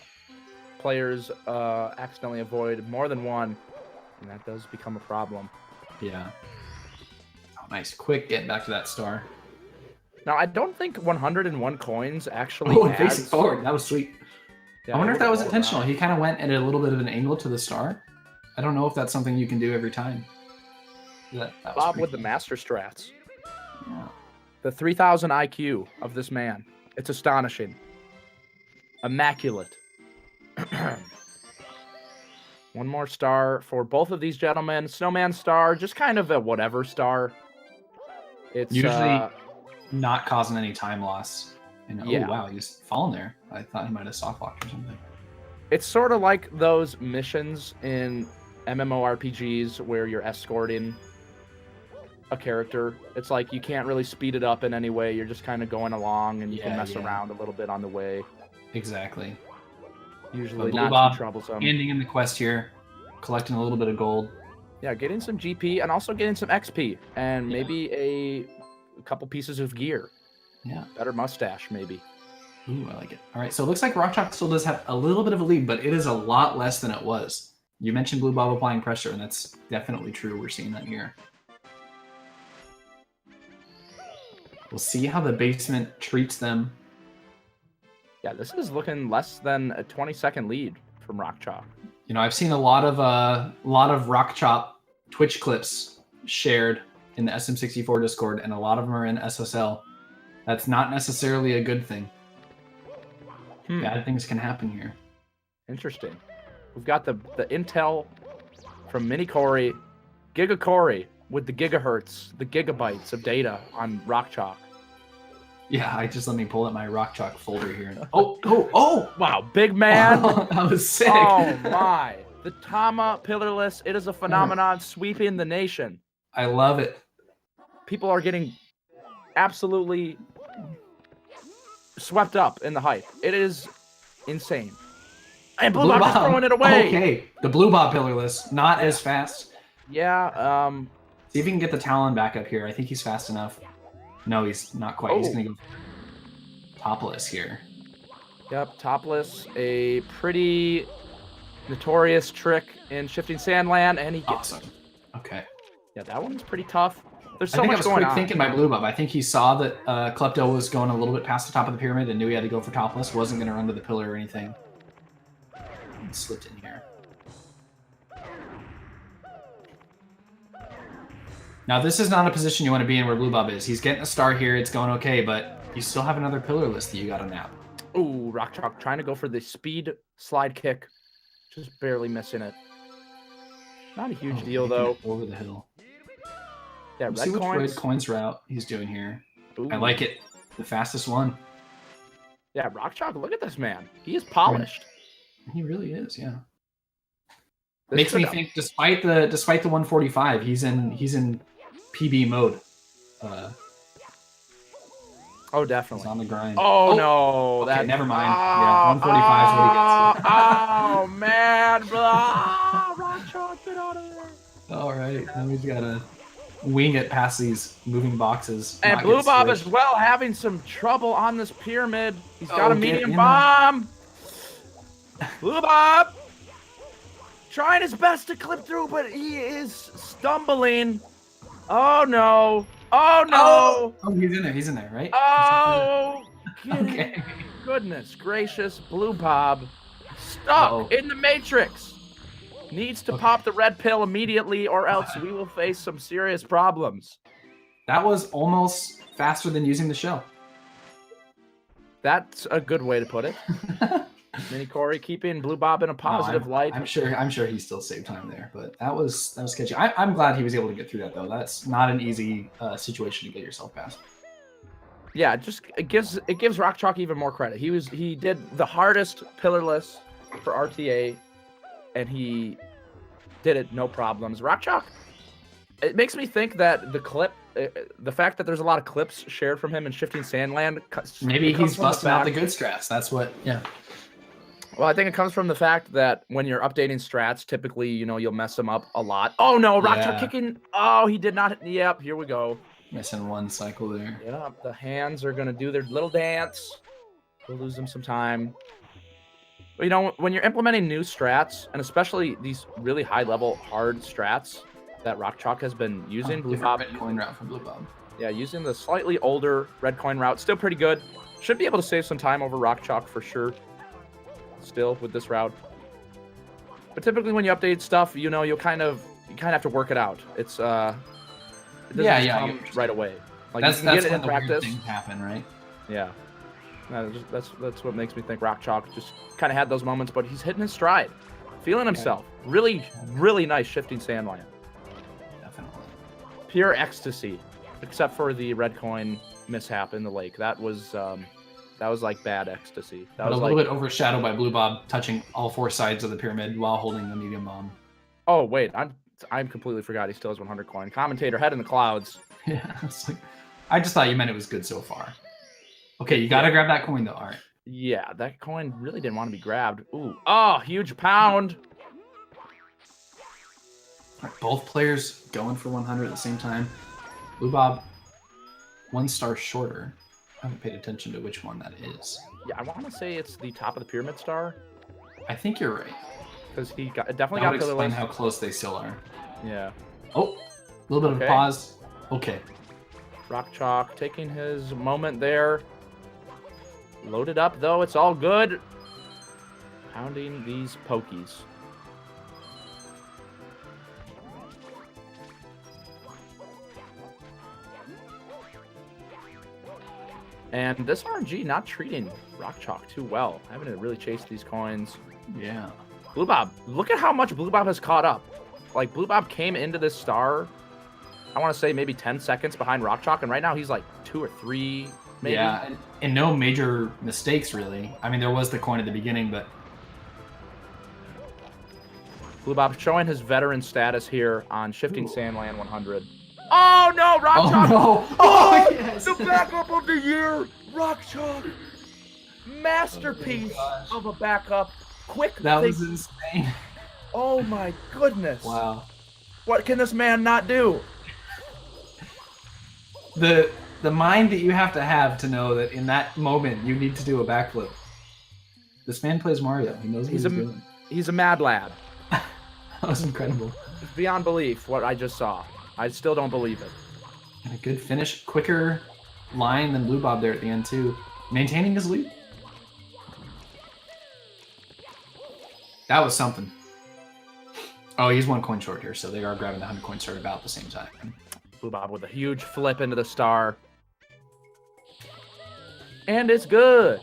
players accidentally avoid more than one, and that does become a problem. Yeah. Oh, nice. Quick getting back to that star. Now, I don't think 101 coins actually Oh, and facing adds... forward. That was sweet. Yeah, I wonder it if that was would've rolled intentional. around. He kind of went at a little bit of an angle to the star. I don't know if that's something you can do every time. That was Bob pretty with the cool. master strats. Yeah. The 3,000 IQ of this man. It's astonishing. Immaculate. One more star for both of these gentlemen. Snowman star, just kind of a whatever star. It's Usually not causing any time loss. And Yeah. oh wow, he's fallen there. I thought he might have soft locked or something. it's sort of like those missions in MMORPGs where you're escorting a character. It's like you can't really speed it up in any way. You're just kind of going along, and you can mess around a little bit on the way. Exactly. Usually But not BlueBob too troublesome. handing in the quest here, collecting a little bit of gold. Yeah, getting some GP and also getting some XP and maybe a couple pieces of gear. Yeah. Better mustache, maybe. Ooh, I like it. All right, so it looks like RockChalk still does have a little bit of a lead, but it is a lot less than it was. You mentioned BlueBob applying pressure, and that's definitely true. We're seeing that here. We'll see how the basement treats them. Yeah, this is looking less than a 20-second lead from RockChalk. You know, I've seen a lot of RockChalk Twitch clips shared in the SM64 Discord, and a lot of them are in SSL. That's not necessarily a good thing. Bad things can happen here. Interesting. We've got the intel from Mini Corey, Giga Corey with the gigahertz, the gigabytes of data on RockChalk. Yeah, let me pull up my RockChalk folder here. Oh! Wow, big man. That was sick. Oh my. The Tama pillarless, it is a phenomenon sweeping the nation. I love it. People are getting absolutely swept up in the hype. It is insane. And BlueBob is throwing it away. Okay, the BlueBob pillarless, not as fast. Yeah. See if we can get the Talon back up here. I think he's fast enough. No, he's not quite. He's gonna go topless here. Yep, topless. A pretty notorious trick in shifting sandland, and he gets it. Okay. Yeah, that one's pretty tough. There's so I think much I was going quick on. thinking by BlueBob. I think he saw that Klepto was going a little bit past the top of the pyramid and knew he had to go for topless. Wasn't going to run to the pillar or anything. And slipped in here. Now, this is not a position you want to be in where BlueBob is. He's getting a star here. It's going okay, but you still have another pillarless that you got to nap. Ooh, RockChalk trying to go for the speed slide kick. Just barely missing it. Not a huge deal, though. Over the hill. Yeah, Let's red see which coins. red coins route he's doing here. Ooh. I like it. The fastest one. Yeah, RockChalk, look at this man. He is polished. He really is, yeah. This Makes me could- think, despite the 145, he's in PB mode. Oh, He's definitely. on the grind. Oh, no. Okay, never mind. Yeah, 145 is what he gets. Oh, man. RockChalk, get out of there. All right, now he's got to wing it past these moving boxes. And not get BlueBob as squished. well having some trouble on this pyramid. He's got a get medium in bomb. BlueBob trying his best to clip through, but he is stumbling. Oh no! Oh no! Oh, he's in there. He's in there, right? Oh, Okay. goodness gracious! BlueBob stuck in the Matrix. Needs to pop the red pill immediately, or else we will face some serious problems. That was almost faster than using the shell. That's a good way to put it. Mini Corey keeping BlueBob in a positive light. I'm sure he still saved time there, but that was sketchy. I'm glad he was able to get through that though. That's not an easy situation to get yourself past. Yeah, it gives RockChalk even more credit. He did the hardest pillarless for RTA, and he did it no problems. RockChalk, it makes me think that the fact that there's a lot of clips shared from him in Shifting Sandland. Maybe he's busting out the good strats. That's what. Yeah. Well, I think it comes from the fact that when you're updating strats, typically, you'll mess them up a lot. Oh no, RockChalk kicking. Oh, he did not. Yep, here we go. Missing one cycle there. Yeah, the hands are gonna do their little dance. We'll lose him some time. But, you know, when you're implementing new strats, and especially these really high-level, hard strats that RockChalk has been using, BlueBob... red coin route from BlueBob. Yeah, using the slightly older red coin route. Still pretty good. Should be able to save some time over RockChalk for sure. Still with this route. But typically when you update stuff, you know, you kind of have to work it out. It's it doesn't just come right away. Like that's you can get it when in practice. Things happen, right? Yeah. No, that's what makes me think RockChalk just kind of had those moments, but he's hitting his stride, feeling himself. Really, really nice shifting sandline. Definitely. Pure ecstasy, except for the red coin mishap in the lake. That was like bad ecstasy. That was a little bit overshadowed by BlueBob touching all 4 sides of the pyramid while holding the medium bomb. Oh wait, I'm completely forgot he still has 100 coin. Commentator, head in the clouds. Yeah, I just thought you meant it was good so far. Okay, you gotta grab that coin though. All right. Yeah, that coin really didn't want to be grabbed. Ooh, oh, huge pound. All right, both players going for 100 at the same time. BlueBob, 1 star shorter. I haven't paid attention to which one that is. Yeah, I want to say it's the top of the pyramid star. I think you're right. Because he definitely got to the explain list. how close they still are. Yeah. Oh, a little bit of a pause. Okay. RockChalk taking his moment there. Loaded up, though. It's all good. Pounding these pokies. And this RNG not treating RockChalk too well. Having to really chase these coins. Yeah. BlueBob, look at how much BlueBob has caught up. Like, BlueBob came into this star, I want to say maybe 10 seconds behind RockChalk, and right now he's like 2 or 3, maybe. Yeah, and no major mistakes, really. I mean, there was the coin at the beginning, but... BlueBob showing his veteran status here on shifting Sandland 100. Oh, no, RockChalk! Oh, no! Oh, yes! The backup of the year! RockChalk! Masterpiece of a backup. Quick That was insane. Oh, my goodness. Wow. What can this man not do? The mind that you have to know that in that moment you need to do a backflip. This man plays Mario. He knows what he's doing. He's a mad lad. That was incredible. It's beyond belief what I just saw. I still don't believe it. And a good finish, quicker line than BlueBob there at the end too, maintaining his lead. That was something. Oh, he's 1 coin short here, so they are grabbing the 100 coin start about the same time. BlueBob with a huge flip into the star. And it's good.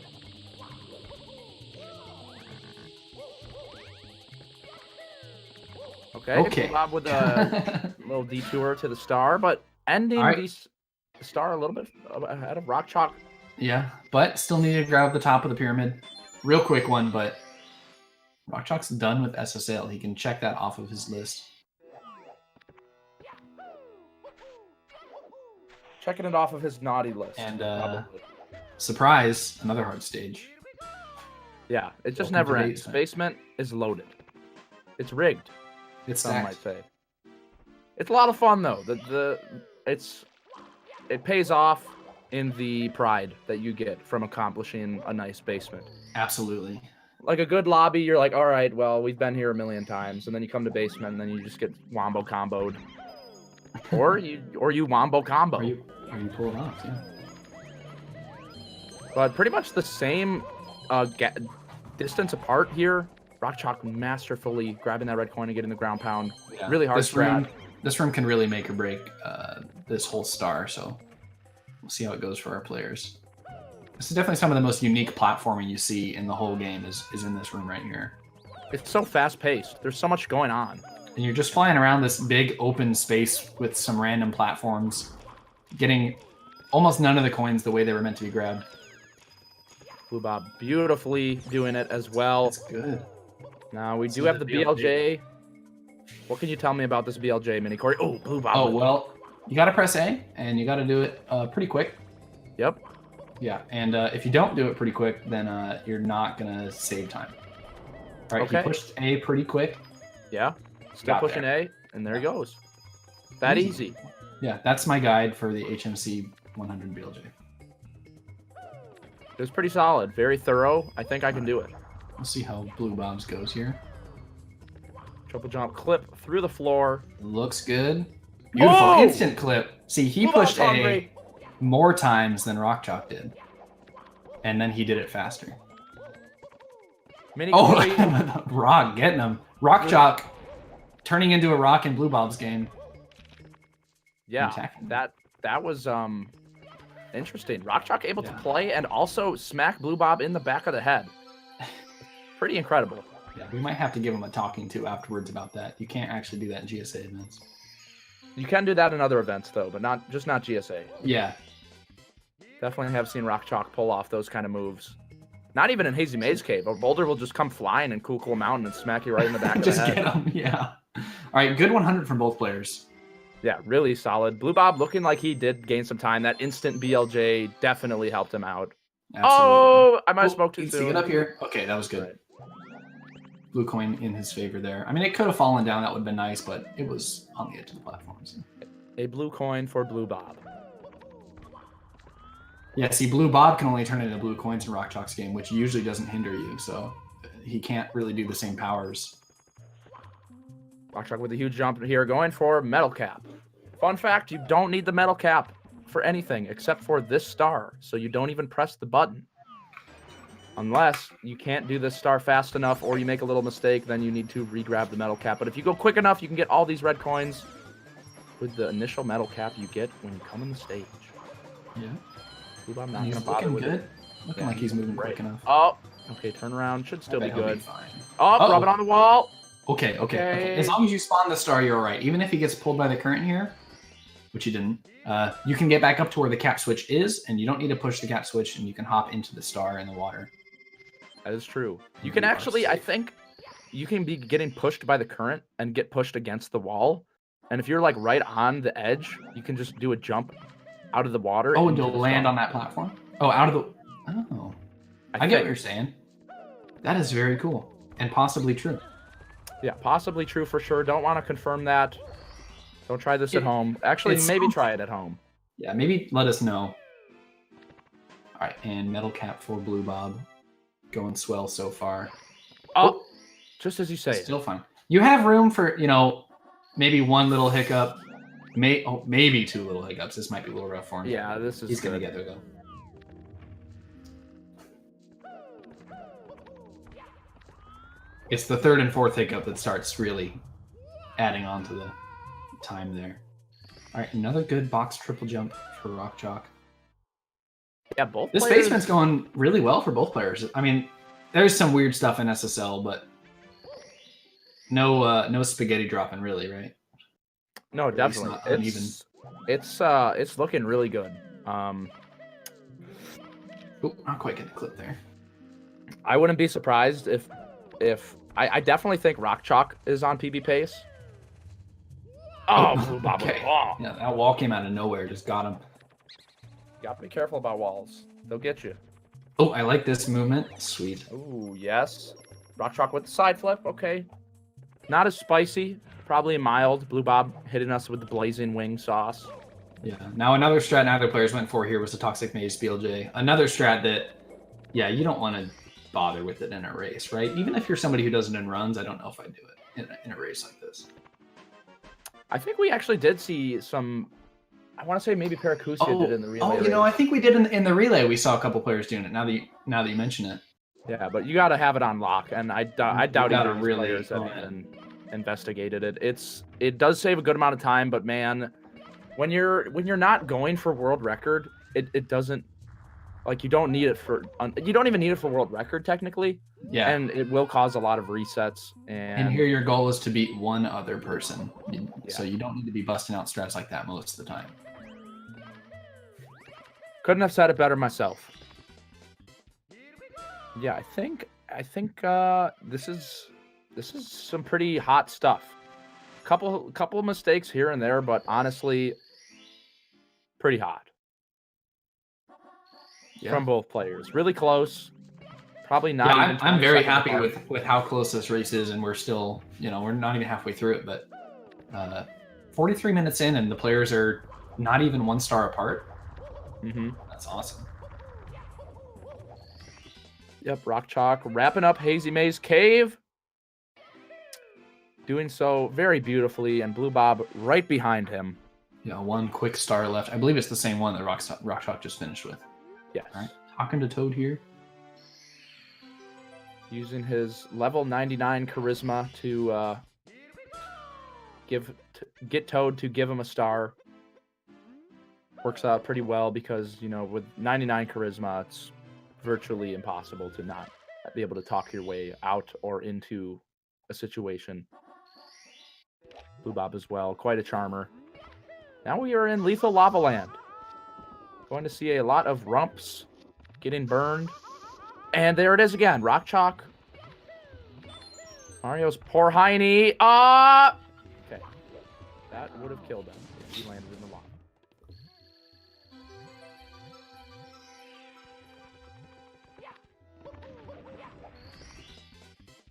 Okay. BlueBob with a little detour to the star, but ending the star a little bit ahead of RockChalk. Yeah, but still need to grab the top of the pyramid. Real quick one, but RockChalk's done with SSL. He can check that off of his list. Checking it off of his naughty list. And surprise, another hard stage. Yeah, it just never ends. Basement is loaded. It's rigged. It's some might say. It's a lot of fun though. It pays off in the pride that you get from accomplishing a nice basement. Absolutely. Like a good lobby, you're like, all right, well, we've been here a million times, and then you come to basement, and then you just get wombo comboed, or you wombo combo, or you pull it off, yeah. But pretty much the same distance apart here. RockChalk masterfully grabbing that red coin and getting the ground pound. Yeah. Really hard strat. This room can really make or break this whole star, so we'll see how it goes for our players. This is definitely some of the most unique platforming you see in the whole game is in this room right here. It's so fast-paced. There's so much going on. And you're just flying around this big open space with some random platforms, getting almost none of the coins the way they were meant to be grabbed. BlueBob beautifully doing it as well. That's good. Now we do have the BLJ. What can you tell me about this BLJ mini, Corey? Oh, BlueBob. Oh, well, you got to press A, and you got to do it pretty quick. Yep. Yeah, and if you don't do it pretty quick, then you're not going to save time. All right, he pushed A pretty quick. Yeah, still pushing A, and there he goes. That easy. Yeah, that's my guide for the HMC 100 BLJ. It was pretty solid, very thorough. I think I can do it. Let's see how BlueBob's goes here. Triple jump, clip through the floor. Looks good. Beautiful. Oh! Instant clip. See, he pushed A more times than RockChalk did. And then he did it faster. Mini oh, Rock getting him. RockChalk turning into a Rock in BlueBob's game. Yeah, that was interesting. RockChalk able to play and also smack BlueBob in the back of the head. Pretty incredible. Yeah, we might have to give him a talking to afterwards about that. You can't actually do that in GSA events. You can do that in other events though, but not GSA. Yeah. Definitely have seen RockChalk pull off those kind of moves. Not even in Hazy Maze Cave. A boulder will just come flying in Cool Mountain and smack you right in the back of the head. Just get him, yeah. All right, good 100 from both players. Yeah, really solid. BlueBob looking like he did gain some time. That instant BLJ definitely helped him out. Absolutely. Oh, I might have smoked too soon. Get up here. Okay, that was good. Right. Blue coin in his favor there. I mean, it could have fallen down. That would have been nice, but it was on the edge of the platforms. A blue coin for BlueBob. Yeah, see, BlueBob can only turn into blue coins in RockChalk's game, which usually doesn't hinder you, so he can't really do the same powers. RockChalk with a huge jump here, going for metal cap. Fun fact, you don't need the metal cap for anything except for this star, so you don't even press the button. Unless you can't do this star fast enough or you make a little mistake, then you need to re-grab the metal cap. But if you go quick enough, you can get all these red coins with the initial metal cap you get when you come on the stage. Yeah. BlueBob not he's gonna bother looking with good. it. Looking like he's moving quick enough. Oh, okay, turn around. Should still be good. Be fine. Oh, rub it on the wall. Okay. As long as you spawn the star, you're all right. Even if he gets pulled by the current here, which he didn't, you can get back up to where the cap switch is, and you don't need to push the cap switch, and you can hop into the star in the water. That is true. You can actually, I think, you can be getting pushed by the current and get pushed against the wall. And if you're like right on the edge, you can just do a jump out of the water. Oh, and you'll land on that platform? Oh, out of the... Oh. I get what you're saying. That is very cool. And possibly true. Yeah, possibly true for sure. Don't want to confirm that. Don't try this at home. Actually, maybe try it at home. Yeah, maybe let us know. All right, and metal cap for BlueBob. Going swell so far. Oh, just as you say. Still fine. You have room for, maybe one little hiccup. Maybe two little hiccups. This might be a little rough for him. Yeah, this is He's going to get there, though. It's the third and fourth hiccup that starts really adding on to the time there. All right, another good box triple jump for RockChalk. Yeah, both this players... basement's going really well for both players. I mean, there's some weird stuff in SSL, but no spaghetti dropping really, right? No, definitely. It's looking really good. Not quite getting the clip there. I wouldn't be surprised if I definitely think RockChalk is on PB pace. Oh, BlueBob. Okay. Yeah, that wall came out of nowhere, just got him. You got to be careful about walls. They'll get you. Oh, I like this movement. Sweet. Ooh, yes. RockChalk with the side flip. Okay. Not as spicy. Probably mild. BlueBob hitting us with the blazing wing sauce. Yeah. Now another strat neither players went for here was the Toxic Maze BLJ. Another strat that, yeah, you don't want to bother with it in a race, right? Even if you're somebody who does it in runs, I don't know if I'd do it in a race like this. I think we actually did see some... I want to say maybe Paracusia did in the relay. Oh, I think we did in the relay. We saw a couple players doing it. Now that you mention it. Yeah, but you got to have it on lock, and I doubt either of these players have even investigated it. It does save a good amount of time, but man, when you're not going for world record, it doesn't, like, you don't need it for, you don't even need it for world record technically. Yeah, and it will cause a lot of resets. And here your goal is to beat one other person, so you don't need to be busting out strats like that most of the time. Couldn't have said it better myself. Yeah, I think this is some pretty hot stuff. Couple of mistakes here and there, but honestly, pretty hot from both players. Really close. Probably not. Yeah, I'm very happy with how close this race is, and we're still, we're not even halfway through it, but 43 minutes in, and the players are not even one star apart. Mm-hmm. That's awesome. Yep, RockChalk wrapping up Hazy Maze Cave. Doing so very beautifully, and BlueBob right behind him. Yeah, one quick star left. I believe it's the same one that RockChalk just finished with. Yes. All right, talking to Toad here. Using his level 99 charisma to get Toad to give him a star. Works out pretty well because, you know, with 99 charisma, it's virtually impossible to not be able to talk your way out or into a situation. BlueBob as well, quite a charmer. Now we are in Lethal Lava Land. Going to see a lot of rumps getting burned. And there it is again, RockChalk. Mario's poor hiney. Okay. That would have killed him if he landed in the lava.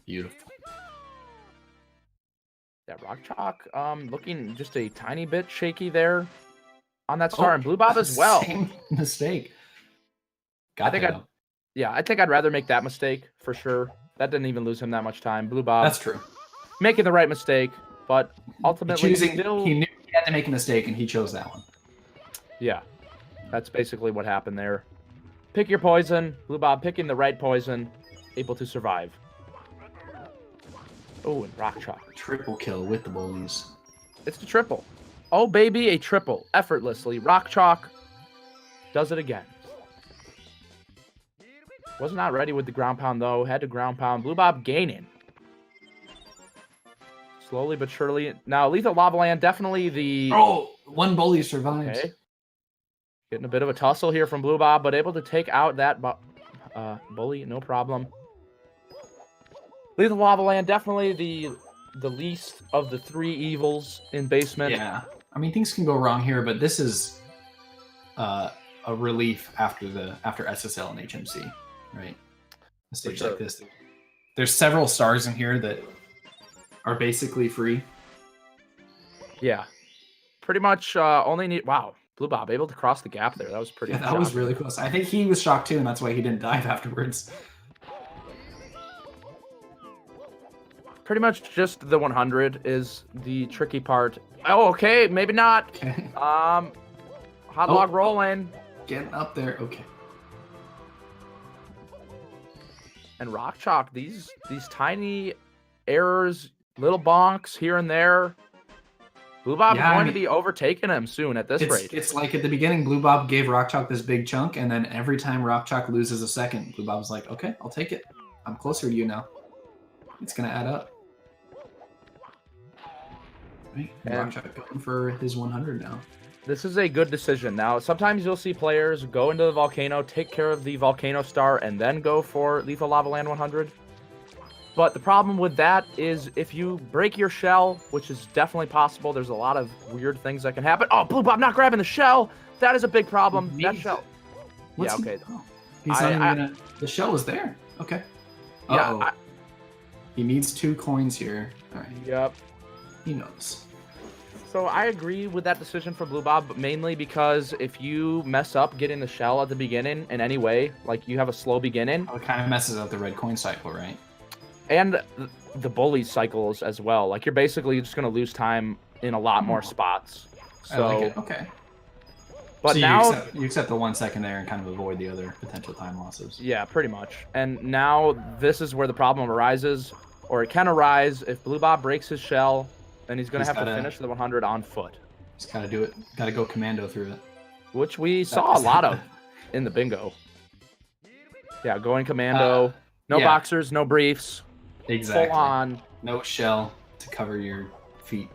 Beautiful. Yeah, RockChalk looking just a tiny bit shaky there on that star, and BlueBob as well. Same mistake. I think I'd rather make that mistake for sure. That didn't even lose him that much time. BlueBob. That's true. Making the right mistake, but ultimately he knew he had to make a mistake, and he chose that one. Yeah, that's basically what happened there. Pick your poison. BlueBob picking the right poison, able to survive. Oh, and RockChalk. Triple kill with the bullies. It's the triple. Oh, baby, a triple. Effortlessly. RockChalk does it again. Was not ready with the ground pound, though. Had to ground pound. BlueBob gaining. Slowly but surely. Now, Lethal Lava Land, definitely the... Oh, one bully survives. Okay. Getting a bit of a tussle here from BlueBob, but able to take out that bully, no problem. Lethal Lava Land, definitely the least of the three evils in basement. Yeah, I mean things can go wrong here, but this is a relief after SSL and HMC, right? A stage like this, there's several stars in here that are basically free. Yeah, pretty much only need. Wow, BlueBob able to cross the gap there. That was pretty. Yeah, that was really close. I think he was shocked too, and that's why he didn't dive afterwards. Pretty much just the 100 is the tricky part. Oh, okay, maybe not. Okay. Hot log rolling. Getting up there. Okay. And RockChalk, these tiny errors, little bonks here and there. BlueBob's going to be overtaking him soon at this rate. It's like at the beginning, BlueBob gave RockChalk this big chunk, and then every time RockChalk loses a second, BlueBob's like, okay, I'll take it. I'm closer to you now. It's going to add up. Right. RockChalk going for his 100 now. This is a good decision. Now, sometimes you'll see players go into the volcano, take care of the volcano star, and then go for Lethal Lava Land 100. But the problem with that is if you break your shell, which is definitely possible, there's a lot of weird things that can happen. Oh, BlueBob not grabbing the shell. That is a big problem. That shell. Yeah, okay. He's not even gonna... The shell was there. Okay. Yeah. He needs 2 coins here. All right. Yep. He knows. So I agree with that decision for BlueBob, but mainly because if you mess up getting the shell at the beginning in any way, like you have a slow beginning. Oh, it kind of messes up the red coin cycle, right? And the bully cycles as well. Like you're basically just going to lose time in a lot more spots. So, I like it. Okay. But so now you accept the 1 second there and kind of avoid the other potential time losses. Yeah, pretty much. And now this is where the problem arises, or it can arise if BlueBob breaks his shell. Then he's going to have to finish the 100 on foot. He's got to do it. Got to go commando through it. Which we saw a lot of in the bingo. Yeah, going commando. No boxers, no briefs. Exactly. Full on. No shell to cover your feet.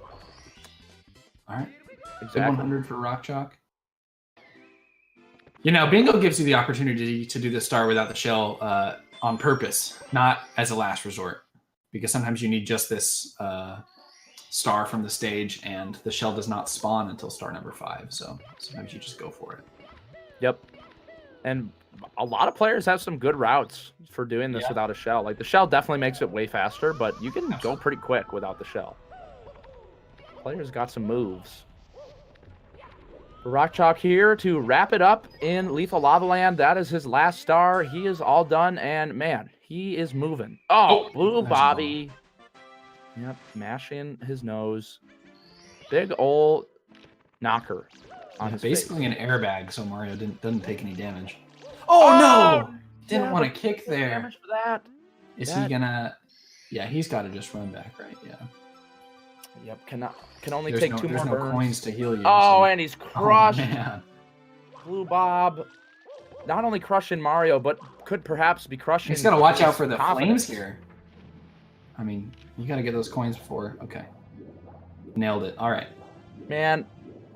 All right. Exactly. 100 for RockChalk. You know, bingo gives you the opportunity to do the star without the shell on purpose, not as a last resort. Because sometimes you need just this... star from the stage, and the shell does not spawn until star number 5, so sometimes you just go for it. Yep. And a lot of players have some good routes for doing this without a shell. Like the shell definitely makes it way faster, but you can go pretty quick without the shell. Players got some moves. RockChalk here to wrap it up in Lethal Lava Land. That is his last star. He is all done, and man, he is moving. Oh, Blue Bobby. Yep, mashing his nose. Big old knocker on his basically face. an airbag, so Mario doesn't take any damage. Oh no! Didn't want to kick there. Damage for that. Is he gonna? Yeah, he's got to just run back, right? Yeah. Yep, can only take two more There's no burns. coins to heal you. Oh, so. and he's crushed. Oh, man. BlueBob, not only crushing Mario, but could perhaps be crushing. He's got to watch out for the confidence. flames here. I mean, you got to get those coins before. Okay. Nailed it. All right. Man,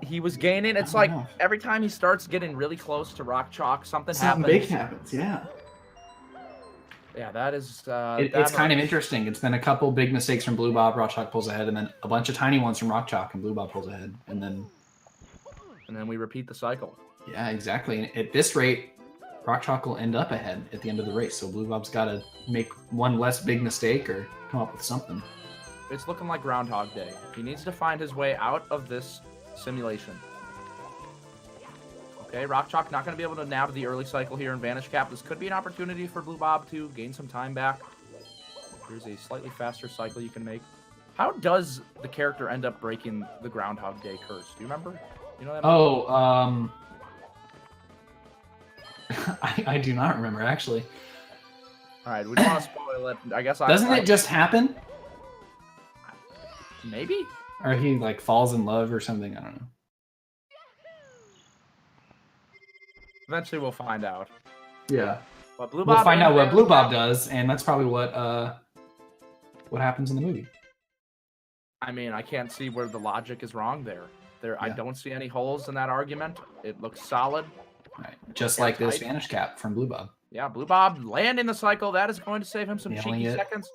he was gaining. It's like every time he starts getting really close to RockChalk, something happens. Big happens, yeah. Yeah, that is... it's kind of interesting. It's been a couple big mistakes from BlueBob, RockChalk pulls ahead, and then a bunch of tiny ones from RockChalk, and BlueBob pulls ahead, and then we repeat the cycle. Yeah, exactly. And at this rate, RockChalk will end up ahead at the end of the race, so BlueBob's got to make one less big mistake or come up with something. It's looking like Groundhog Day. He needs to find his way out of this simulation. Okay, RockChalk not going to be able to nab the early cycle here in Vanish Cap. This could be an opportunity for BlueBob to gain some time back. Here's a slightly faster cycle you can make. How does the character end up breaking the Groundhog Day curse? Do you remember? You know that? Oh, I do not remember, actually. All right, we don't want to spoil it. I guess Doesn't it just happen? Maybe? Or he, like, falls in love or something? I don't know. Eventually we'll find out. Yeah. But BlueBob we'll find out what BlueBob does, and that's probably what happens in the movie. I mean, I can't see where the logic is wrong there. Yeah. I don't see any holes in that argument. It looks solid. Right. Just like this Vanish Cap from BlueBob. Yeah, BlueBob landing the cycle. That is going to save him some cheeky seconds.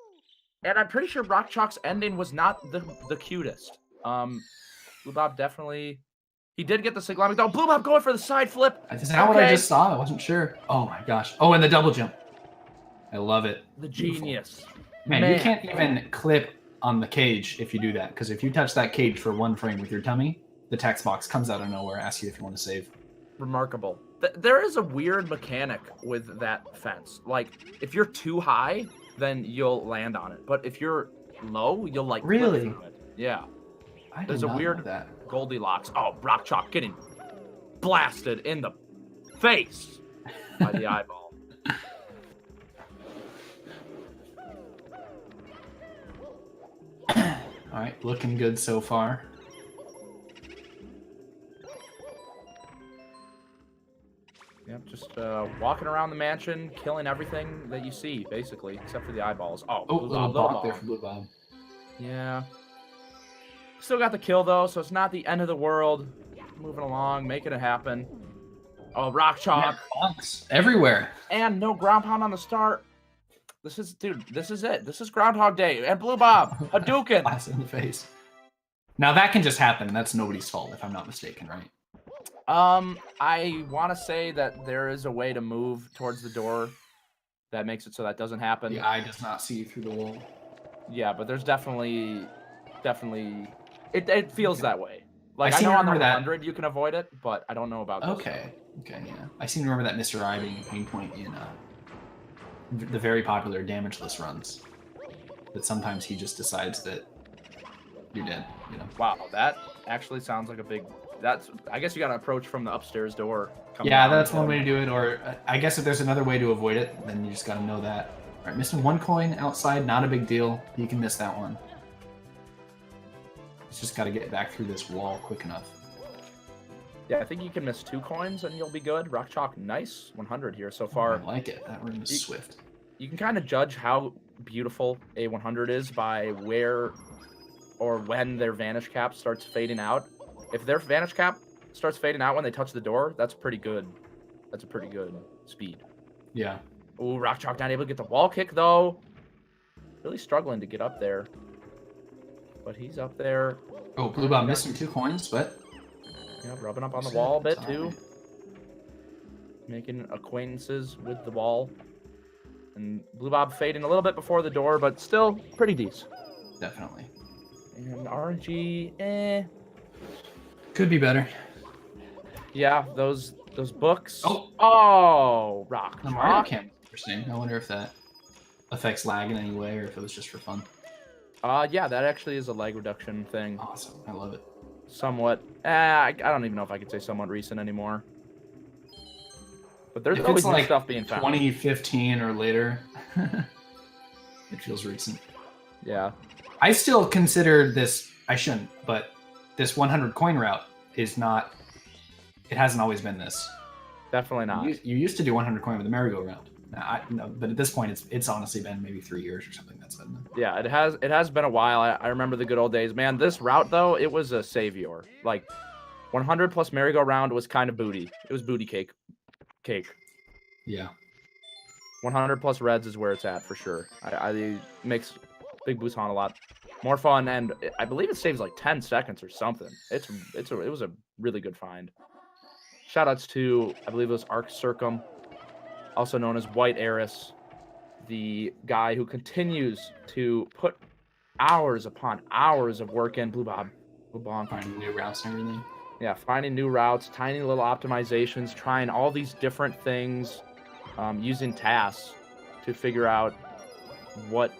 And I'm pretty sure RockChalk's ending was not the cutest. BlueBob definitely... He did get the signal. Oh, BlueBob going for the side flip. Is that what I just saw? I wasn't sure. Oh my gosh. Oh, and the double jump. I love it. The genius. Man, you can't even clip on the cage if you do that. Because if you touch that cage for one frame with your tummy, the text box comes out of nowhere, asks you if you want to save. Remarkable. There is a weird mechanic with that fence. Like, if you're too high, then you'll land on it. But if you're low, you'll like really? Clip through it. Yeah. There's a weird Goldilocks. Oh, RockChalk getting blasted in the face by the eyeball. All right, looking good so far. Yep, just walking around the mansion, killing everything that you see, basically, except for the eyeballs. Oh, little bop there for BlueBob. Yeah. Still got the kill, though, so it's not the end of the world. Moving along, making it happen. Oh, RockChalk. Bonks everywhere. And no ground pound on the start. This is it. This is Groundhog Day. And BlueBob, Hadouken. Blast in the face. Now, that can just happen. That's nobody's fault, if I'm not mistaken, right? I want to say that there is a way to move towards the door that makes it so that doesn't happen. The eye does not see through the wall. Yeah, but there's definitely... It feels that way. Like, I know on the 100 you can avoid it, but I don't know about this. Okay, yeah. I seem to remember that Mr. I being a pain point in the very popular damageless runs. That sometimes he just decides that you're dead, you know? Wow, that actually sounds like a big... I guess you got to approach from the upstairs door. Yeah, that's one way to do it, or I guess if there's another way to avoid it, then you just got to know that. All right, missing one coin outside, not a big deal. You can miss that one. It's just got to get back through this wall quick enough. Yeah, I think you can miss 2 coins and you'll be good. RockChalk, nice 100 here so far. I like it. That room is swift. You can kind of judge how beautiful a 100 is by where or when their Vanish Cap starts fading out. If their Vanish Cap starts fading out when they touch the door, that's pretty good. That's a pretty good speed. Yeah. Ooh, RockChalk not able to get the wall kick, though. Really struggling to get up there. But he's up there. Oh, BlueBob missing 2 coins, but... Yeah, rubbing up on the wall a bit, too. Making acquaintances with the wall. And BlueBob fading a little bit before the door, but still pretty decent. Definitely. And RNG, Could be better. Yeah, those books. Oh, Rock the Mario Chalk. Camp is interesting. I wonder if that affects lag in any way or if it was just for fun. Yeah, that actually is a lag reduction thing. Awesome. I love it. Somewhat. I don't even know if I could say somewhat recent anymore. But there's If always it's new like stuff being found. 2015 or later, it feels recent. Yeah. I still consider this, I shouldn't, but this 100 coin route is not, it hasn't always been this. Definitely not. You used to do 100 coin with the merry-go-round. No, but at this point, it's honestly been maybe 3 years or something. That's been. Yeah, it has been a while. I remember the good old days. Man, this route, though, it was a savior. Like, 100 plus merry-go-round was kind of booty. It was booty cake. Yeah. 100 plus reds is where it's at for sure. I makes Big Busan a lot more fun, and I believe it saves like 10 seconds or something. It was a really good find. Shoutouts to, I believe it was Arc Circum, also known as White Eris, the guy who continues to put hours upon hours of work in BlueBob. Finding new routes and everything. Yeah, finding new routes, tiny little optimizations, trying all these different things, using tasks to figure out what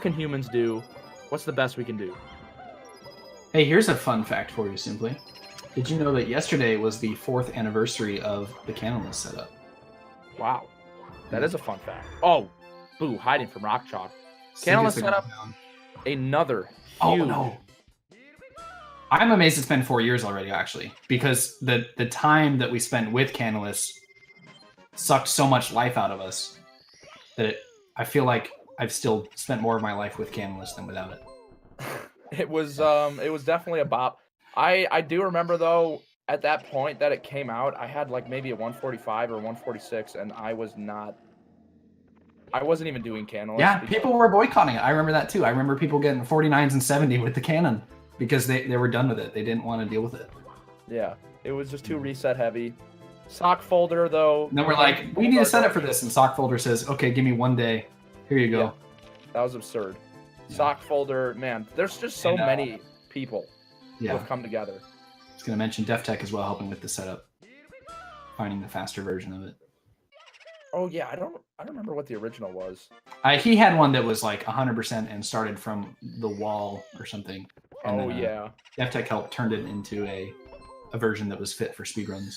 can humans do, what's the best we can do. Hey, here's a fun fact for you, Simply. Did you know that yesterday was the 4th anniversary of the Canonless setup? Wow, that is a fun fact. Oh, boo, hiding from RockChalk. Canonless Canonless setup, another huge. Oh no. I'm amazed it's been 4 years already, actually, because the time that we spent with Canonless sucked so much life out of us that I feel like I've still spent more of my life with Canonless than without it. It was definitely a bop. I do remember though at that point that it came out, I had like maybe a 145 or 146, and I wasn't even doing Canonless. Yeah, people were boycotting it. I remember that too. I remember people getting 49s and 70 with the Canon because they were done with it. They didn't want to deal with it. Yeah, it was just too reset heavy. Sock folder though. And then we're like, we need a setup for this, and Sock folder says, okay, give me 1 day. Here you go. Yeah, that was absurd. Yeah. Sock folder, man, there's just so many people who have come together. I was going to mention DefTech as well, helping with the setup, finding the faster version of it. Oh yeah, I don't remember what the original was. He had one that was like 100% and started from the wall or something. And yeah. DefTech helped turned it into a version that was fit for speedruns.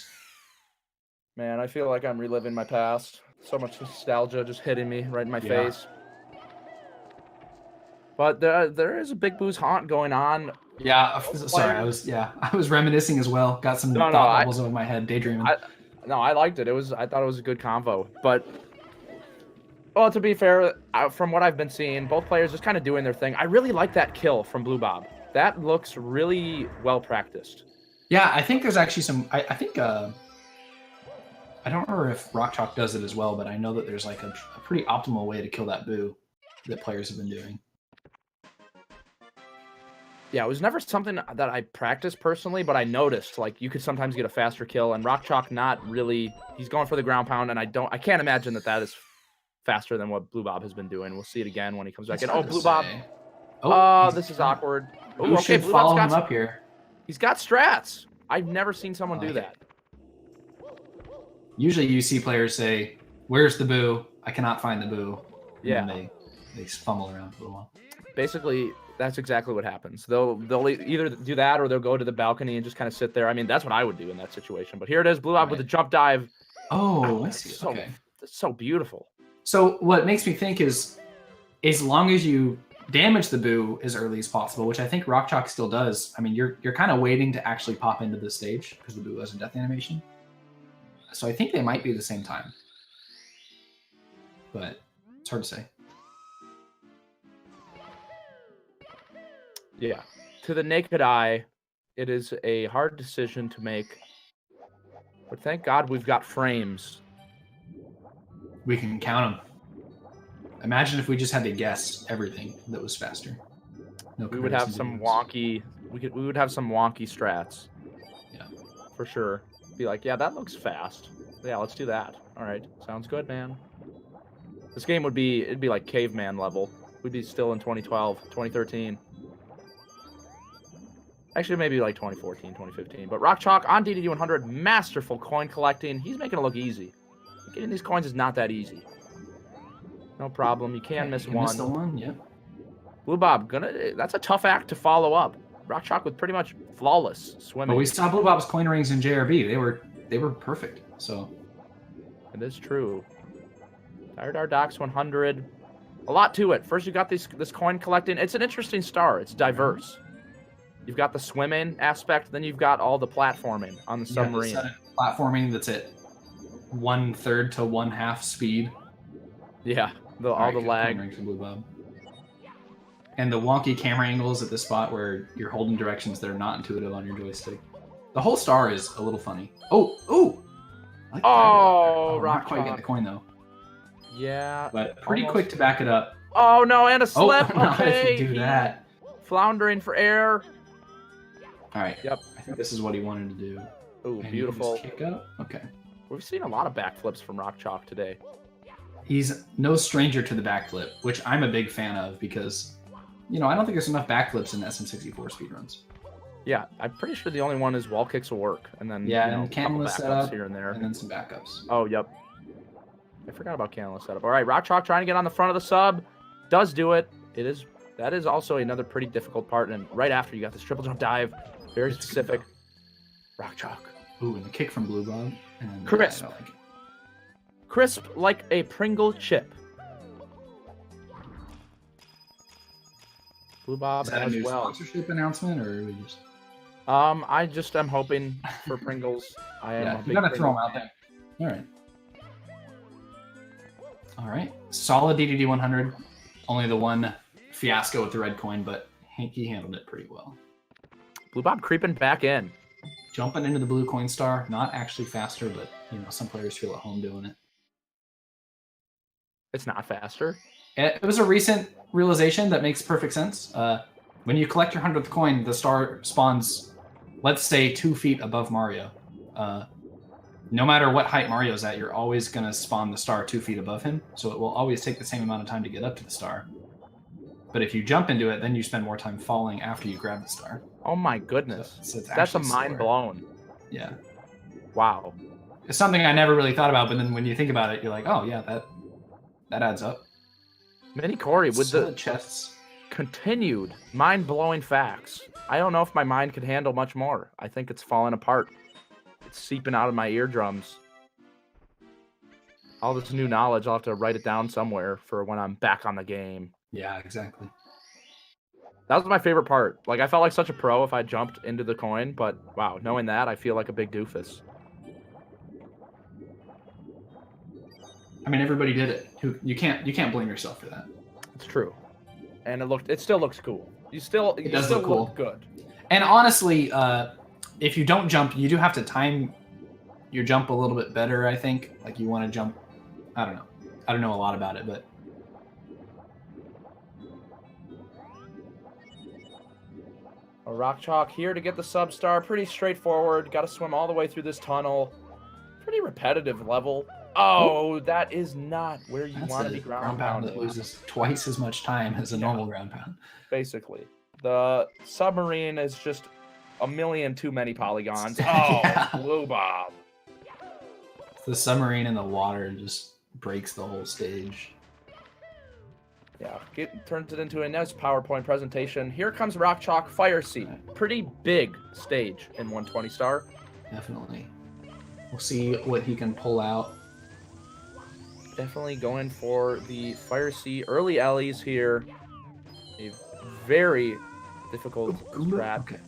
Man, I feel like I'm reliving my past. So much nostalgia just hitting me right in my face. But there is a Big Boo's haunt going on. Yeah, sorry, I was reminiscing as well. Got some thought bubbles over my head, daydreaming. I liked it. I thought it was a good combo. But well, to be fair, from what I've been seeing, both players just kind of doing their thing. I really like that kill from BlueBob. That looks really well practiced. Yeah, I think there's actually some. I think I don't remember if RockChalk does it as well, but I know that there's like a pretty optimal way to kill that boo that players have been doing. Yeah, it was never something that I practiced personally, but I noticed like you could sometimes get a faster kill, and RockChalk not really. He's going for the ground pound, and I can't imagine that is faster than what BlueBob has been doing. We'll see it again when he comes back in. Oh, BlueBob. Oh, this is awkward. Ooh, okay, BlueBob's got him up here. He's got strats. I've never seen someone do that. Usually you see players say, where's the boo? I cannot find the boo. And then they fumble around for a little while. Basically, that's exactly what happens. They'll either do that or they'll go to the balcony and just kind of sit there. I mean, that's what I would do in that situation. But here it is, BlueBob with a jump dive. Oh, I see. Okay. It's so beautiful. So what makes me think is, as long as you damage the boo as early as possible, which I think RockChalk still does. I mean, you're kind of waiting to actually pop into the stage because the boo has a death animation. So I think they might be the same time, but it's hard to say. Yeah, to the naked eye, it is a hard decision to make, but thank God we've got frames. We can count them. Imagine if we just had to guess everything that was faster. No, we would have some wonky. We would have some wonky strats. Yeah, for sure. Be like, yeah, that looks fast. Yeah, let's do that. All right, sounds good, man. This game it'd be like caveman level. We'd be still in 2012, 2013. Actually, maybe like 2014, 2015. But RockChalk on DDD 100, masterful coin collecting. He's making it look easy. Getting these coins is not that easy. No problem. You can miss one. Miss the one, yeah. BlueBob, that's a tough act to follow up. RockChalk with pretty much flawless swimming. But we saw BlueBob's coin rings in JRB. They were perfect. So it is true. Tired our Docks 100. A lot to it. First, you got this coin collecting. It's an interesting star. It's diverse. You've got the swimming aspect, then you've got all the platforming on the submarine. Yeah, platforming that's at 1/3 to 1/2 speed. Yeah, all the lag. BlueBob. And the wonky camera angles at the spot where you're holding directions that are not intuitive on your joystick. The whole star is a little funny. Oh! Like not quite getting the coin though. Yeah. But pretty quick to back it up. Oh no, and a slip. Oh, okay. If you do that. Floundering for air. All right. Yep. I think this is what he wanted to do. Oh, beautiful. Kick up. Okay. We've seen a lot of backflips from RockChalk today. He's no stranger to the backflip, which I'm a big fan of because, I don't think there's enough backflips in SM64 speedruns. Yeah, I'm pretty sure the only one is wall kicks will work, and then and canless setup here and there, and then some backups. Oh, yep. I forgot about canless setup. All right, RockChalk trying to get on the front of the sub, does do it. That is also another pretty difficult part, and right after you got this triple jump dive, very specific. RockChalk. Ooh, and the kick from BlueBob. Crisp. Crisp like a Pringle chip. BlueBob is that as a new well. Sponsorship announcement, or are we just? I just am hoping for Pringles. You gotta throw them out there. All right. Solid DDD 100. Only the one fiasco with the red coin, but he handled it pretty well. BlueBob creeping back in. Jumping into the blue coin star. Not actually faster, but some players feel at home doing it. It's not faster. It was a recent realization that makes perfect sense. When you collect your 100th coin, the star spawns, let's say, 2 feet above Mario. No matter what height Mario's at, you're always going to spawn the star 2 feet above him. So it will always take the same amount of time to get up to the star. But if you jump into it, then you spend more time falling after you grab the star. Oh my goodness. So that's a mind blown. Yeah. Wow. It's something I never really thought about, but then when you think about it, you're like, oh yeah, that adds up. Mini Corey with the chests. Continued mind-blowing facts. I don't know if my mind could handle much more. I think it's falling apart. It's seeping out of my eardrums. All this new knowledge, I'll have to write it down somewhere for when I'm back on the game. Yeah, exactly. That was my favorite part. Like, I felt like such a pro if I jumped into the coin, but wow, knowing that, I feel like a big doofus. I mean, everybody did it. You can't blame yourself for that. It's true, and it still looks cool. It still look good. And honestly, if you don't jump, you do have to time your jump a little bit better. I think, like you want to jump. I don't know a lot about it, but. A RockChalk here to get the sub-star. Pretty straightforward. Got to swim all the way through this tunnel. Pretty repetitive level. Oh, that is not where you want to be ground pounded. That loses twice as much time as a normal ground pound. Basically. The submarine is just a million too many polygons. Oh, Yeah. BlueBob. The submarine in the water just breaks the whole stage. Yeah, turns it into a nice PowerPoint presentation. Here comes RockChalk Fire Seat. Pretty big stage in 120 star. Definitely. We'll see what he can pull out. Definitely going for the Fire Seat. Early Ellies here. A very difficult strat. Okay.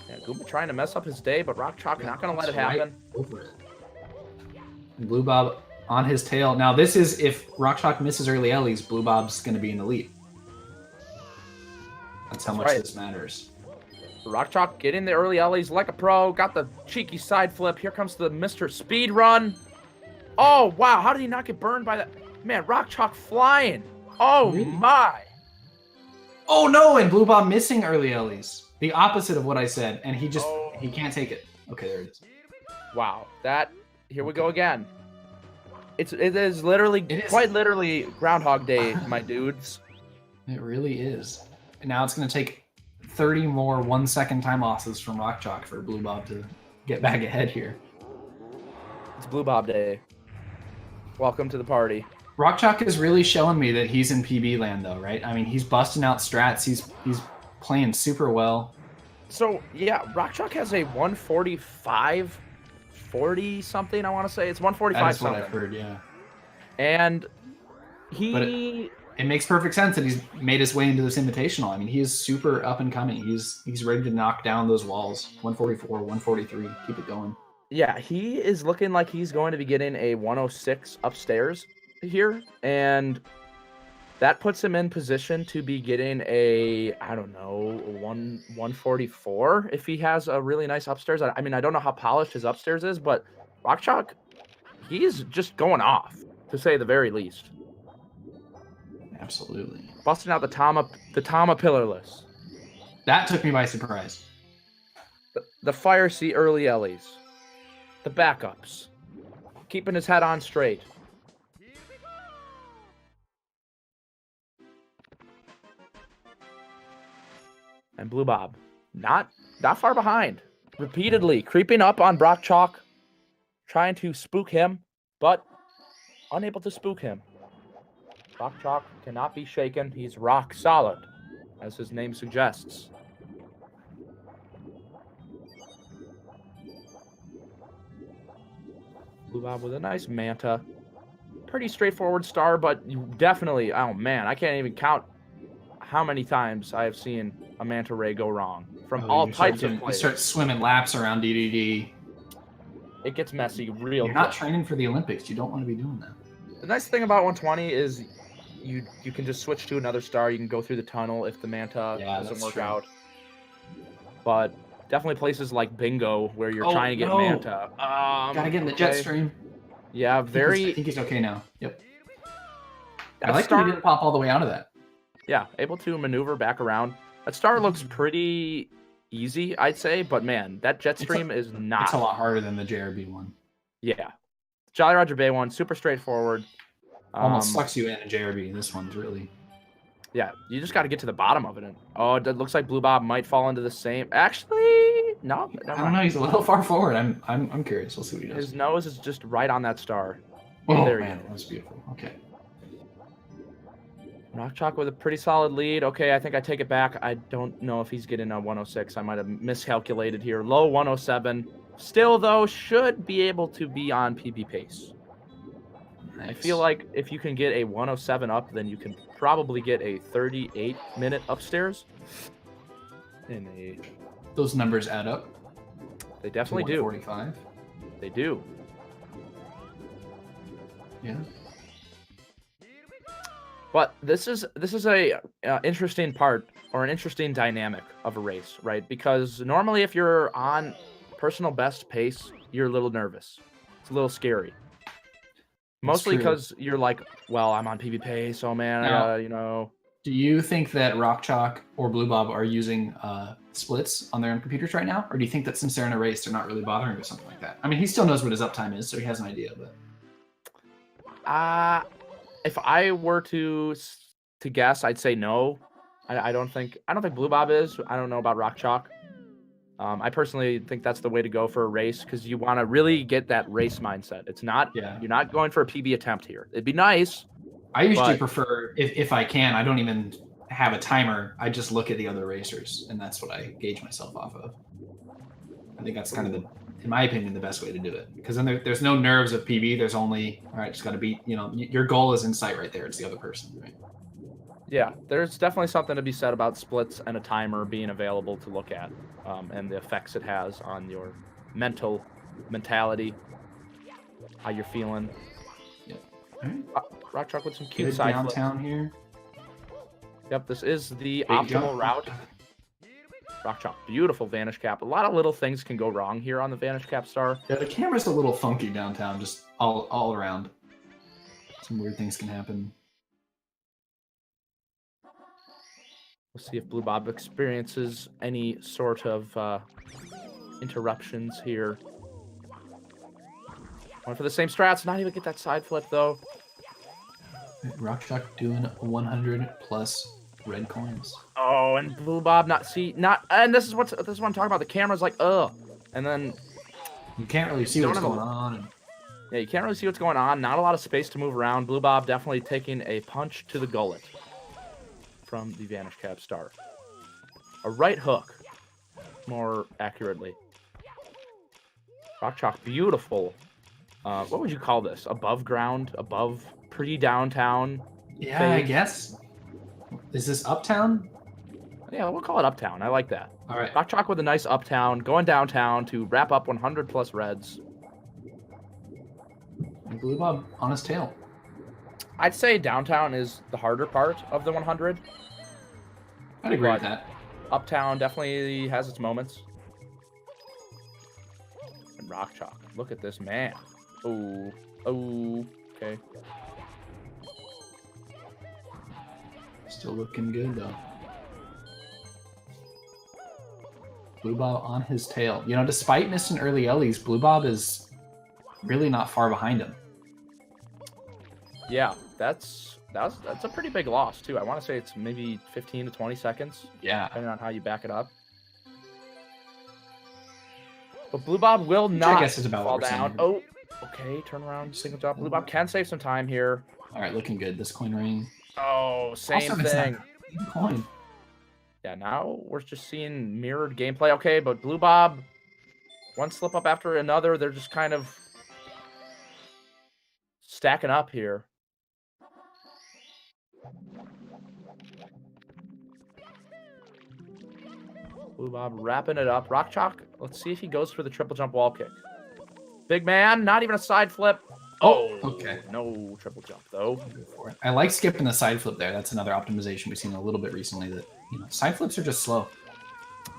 Yeah, Goomba trying to mess up his day, but RockChalk not going to let it happen. Right over it. And BlueBob on his tail. Now this is if RockChalk misses early Ellies, BlueBob's going to be in the lead. That's how much this matters. RockChalk getting the early Ellies like a pro. Got the cheeky side flip. Here comes the Mr. Speedrun. Oh, wow. How did he not get burned by that? Man, RockChalk flying. Oh, really? my. Oh, no. And BlueBob missing early Ellies. The opposite of what I said. And he just, he can't take it. Okay, there it is. Wow. Here we go again. It is literally, quite literally Groundhog Day, my dudes. It really is. And now it's going to take 30 more 1 second time losses from RockChalk for BlueBob to get back ahead here. It's BlueBob Day. Welcome to the party. RockChalk is really showing me that he's in PB land, though, right? I mean, he's busting out strats. He's playing super well. So, yeah, RockChalk has a 145, 40 something, I want to say. It's 145 That's something. what I've heard, yeah. And it makes perfect sense that he's made his way into this invitational. I mean, he is super up and coming. He's ready to knock down those walls. 144, 143. Keep it going. Yeah, he is looking like he's going to be getting a 106 upstairs here, and that puts him in position to be getting a, I don't know, 144 if he has a really nice upstairs. I mean, I don't know how polished his upstairs is, but RockChalk, he's just going off, to say the very least. Absolutely. Busting out the Tama pillarless. That took me by surprise. The fire sea early Ellies. The backups. Keeping his head on straight. And BlueBob, not far behind. Repeatedly creeping up on RockChalk, trying to spook him, but unable to spook him. RockChalk cannot be shaken. He's rock solid, as his name suggests. BlueBob with a nice Manta. Pretty straightforward star, but you definitely, oh man, I can't even count how many times I have seen a Manta Ray go wrong from all types of players. You start swimming laps around DDD. It gets messy real quick. You're not training for the Olympics. You don't want to be doing that. The nice thing about 120 is you can just switch to another star. You can go through the tunnel if the Manta doesn't work out. But definitely places like Bingo where you're trying to get Manta. Gotta get in the jet stream. Yeah, I think he's okay now. Yep. I like that he didn't pop all the way out of that. Yeah, able to maneuver back around. That star looks pretty easy, I'd say, but man, that jet stream is not. It's a lot harder than the JRB one. Yeah. Jolly Roger Bay one, super straightforward. Almost sucks you in a JRB. This one's really. Yeah, you just got to get to the bottom of it. Oh, it looks like BlueBob might fall into the same. Actually, no. I don't know. He's a little far forward. I'm curious. We'll see what he does. His nose is just right on that star. Oh there man, that's beautiful. Okay. RockChalk with a pretty solid lead. Okay, I think I take it back. I don't know if he's getting a 106. I might have miscalculated here. Low 107. Still, though, should be able to be on PB pace. Nice. I feel like if you can get a 107 up, then you can probably get a 38-minute upstairs. Those numbers add up. They definitely do. 145. They do. Yeah. But this is a interesting part or an interesting dynamic of a race, right? Because normally if you're on personal best pace, you're a little nervous. It's a little scary. Mostly because you're like, well, I'm on PB pace, oh man, now, I gotta, Do you think that RockChalk or BlueBob are using splits on their own computers right now? Or do you think that since they're in a race, they're not really bothering with something like that? I mean, he still knows what his uptime is, so he has an idea, but... If I were to guess, I'd say no. I don't think BlueBob is. I don't know about RockChalk. I personally think that's the way to go for a race because you want to really get that race mindset. It's not you're not going for a PB attempt here. It'd be nice. I usually prefer if I can. I don't even have a timer. I just look at the other racers, and that's what I gauge myself off of. I think that's kind of in my opinion, the best way to do it. Because then there's no nerves of PB. There's only, all right, just got to beat, your goal is in sight right there. It's the other person, right? Yeah, there's definitely something to be said about splits and a timer being available to look at and the effects it has on your mentality, how you're feeling. Yeah. All right. RockChalk with some cute side downtown here. Yep, this is the optimal route. RockChalk, beautiful vanish cap. A lot of little things can go wrong here on the vanish cap star. Yeah, the camera's a little funky downtown, just all around. Some weird things can happen. We'll see if BlueBob experiences any sort of interruptions here. Going for the same strats, not even get that side flip though. RockChalk doing 100 plus red coins. Oh, and BlueBob and this is what I'm talking about. The camera's like, and then you can't really see what's going on. Yeah, you can't really see what's going on. Not a lot of space to move around. BlueBob definitely taking a punch to the gullet from the Vanish Cap Star. A right hook, more accurately. RockChalk, beautiful. What would you call this? Above ground, above pre-downtown? Yeah, phase? I guess. Is this uptown? Yeah, we'll call it uptown. I like that. All right. RockChalk with a nice uptown, going downtown to wrap up 100 plus reds. And BlueBob on his tail. I'd say downtown is the harder part of the 100. I'd agree with that. Uptown definitely has its moments. And RockChalk, look at this man. Oh, okay. Still looking good though. BlueBob on his tail. You know, despite missing early Ellies, BlueBob is really not far behind him. Yeah, that's a pretty big loss too. I want to say it's maybe 15 to 20 seconds. Yeah. Depending on how you back it up. But BlueBob will not I guess it's about fall what we're down. saying. Oh, okay. Turn around, single jump. BlueBob can save some time here. All right, looking good. This coin ring. Oh, same Also, it's thing. not a coin. Yeah, now we're just seeing mirrored gameplay. Okay, but BlueBob, one slip up after another. They're just kind of stacking up here. BlueBob wrapping it up. RockChalk, let's see if he goes for the triple jump wall kick. Big man, not even a side flip. Oh, okay. No triple jump, though. I like skipping the side flip there. That's another optimization we've seen a little bit recently that, you know, side flips are just slow.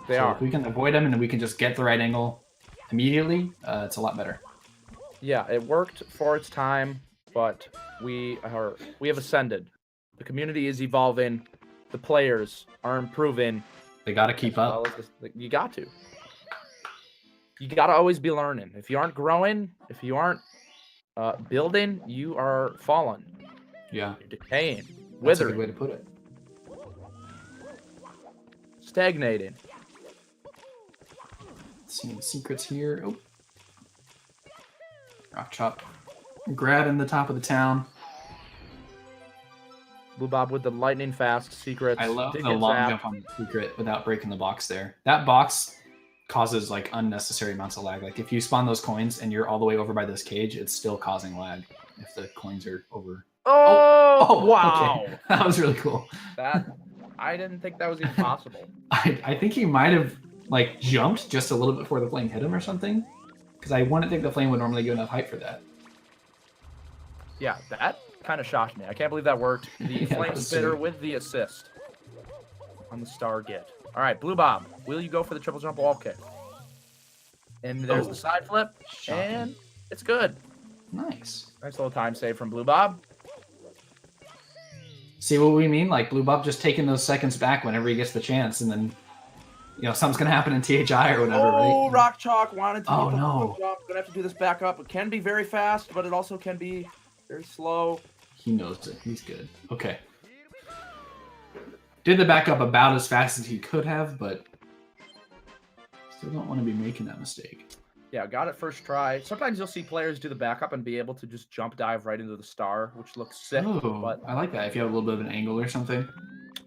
They are. If we can avoid them and we can just get the right angle immediately, it's a lot better. Yeah, it worked for its time, but we have ascended. The community is evolving. The players are improving. They got to keep up. You got to. You got to always be learning. If you aren't growing, if you aren't building, you are falling. Yeah. You're decaying. That's a Withering. good way to put it. Stagnating. Seeing secrets here. Oh. RockChalk grabbing the top of the town. BlueBob with the lightning fast secrets. I love the long jump on the secret without breaking the box there. That box causes like unnecessary amounts of lag. Like if you spawn those coins and you're all the way over by this cage, it's still causing lag if the coins are over. Oh wow. Okay. That was really cool. I didn't think that was even possible. I think he might have like jumped just a little bit before the flame hit him or something. Because I wouldn't think the flame would normally give enough height for that. Yeah, that kind of shocked me. I can't believe that worked. The flame spitter with the assist on the star get. All right, BlueBob, will you go for the triple jump wall kick? And there's the side flip, and it's good. Nice. Nice little time save from BlueBob. See what we mean? Like BlueBob just taking those seconds back whenever he gets the chance, and then you know something's gonna happen in THI or whatever, right? Oh, RockChalk wanted to. Oh no! Gonna have to do this back up. It can be very fast, but it also can be very slow. He knows it. He's good. Okay. Did the backup about as fast as he could have, but still don't want to be making that mistake. Yeah, got it first try. Sometimes you'll see players do the backup and be able to just jump dive right into the star, which looks sick. Oh, but I like that. If you have a little bit of an angle or something.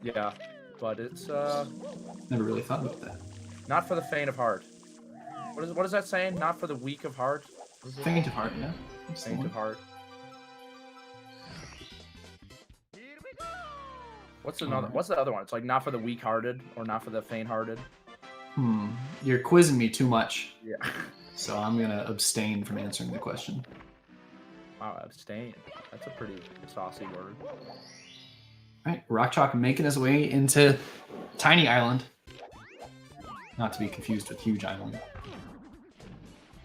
Yeah, but it's never really thought about that. Not for the faint of heart. What is that saying? Not for the weak of heart? Faint of heart, yeah. Faint of heart. What's the other one? It's like not for the weak-hearted or not for the faint-hearted. You're quizzing me too much. Yeah. So I'm gonna abstain from answering the question. Wow, abstain. That's a pretty saucy word. All right, RockChalk making his way into Tiny Island. Not to be confused with Huge Island.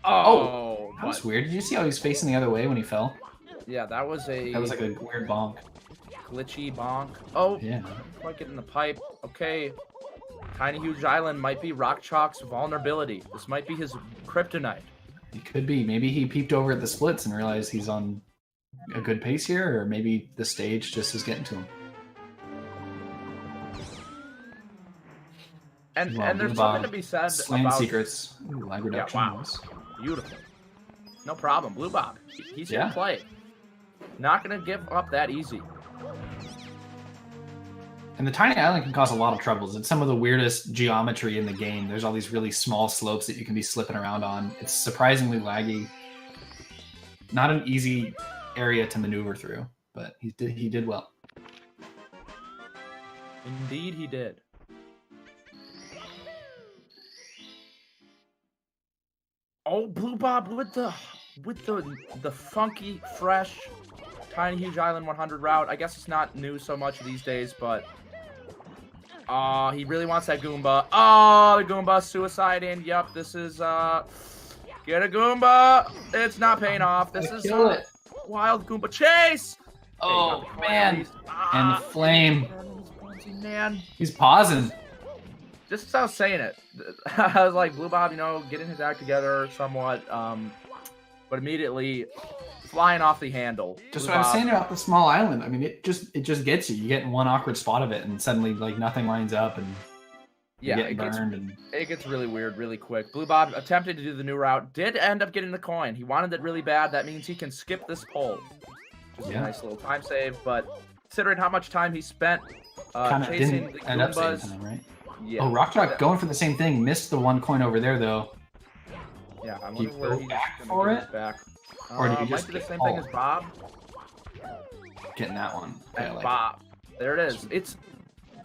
Oh, that was weird. Did you see how he was facing the other way when he fell? Yeah, that was like a weird bonk. Glitchy bonk. Oh, yeah. Might get in the pipe. Okay. Tiny Huge Island might be RockChalk's vulnerability. This might be his kryptonite. It could be. Maybe he peeped over at the splits and realized he's on a good pace here, or maybe the stage just is getting to him. And Well, there's BlueBob something to be said slaying about secrets. Ooh, lag reduction. wow. Nice. Beautiful. No problem. BlueBob. He's here Yeah. to play. Not going to give up that easy. And the tiny island can cause a lot of troubles. It's some of the weirdest geometry in the game. There's all these really small slopes that you can be slipping around on. It's surprisingly laggy. Not an easy area to maneuver through, but he did well. Indeed, he did. Oh, BlueBob with the funky, fresh, tiny huge island 100 route. I guess it's not new so much these days, but he really wants that Goomba. Oh, the Goomba suiciding. Yep, this is get a Goomba. It's not paying off. This is wild Goomba chase. Oh man, and the flame. Man, he's pausing. Just as I was saying it, I was like, BlueBob, you know, getting his act together somewhat, but immediately flying off the handle. Just what I was saying about the small island. I mean, it just gets you. You get in one awkward spot of it, and suddenly like nothing lines up, and you get burned. It gets really weird really quick. BlueBob attempted to do the new route, did end up getting the coin. He wanted it really bad. That means he can skip this pole. Just a nice little time save, but considering how much time he spent chasing the Goombas, time, right? Yeah. Oh, RockChalk going for the same thing. Missed the one coin over there, though. Yeah, I wonder where he's back for it. Back. Or did he just might be the same thing as Bob? Getting that one. And Bob. There it is. It's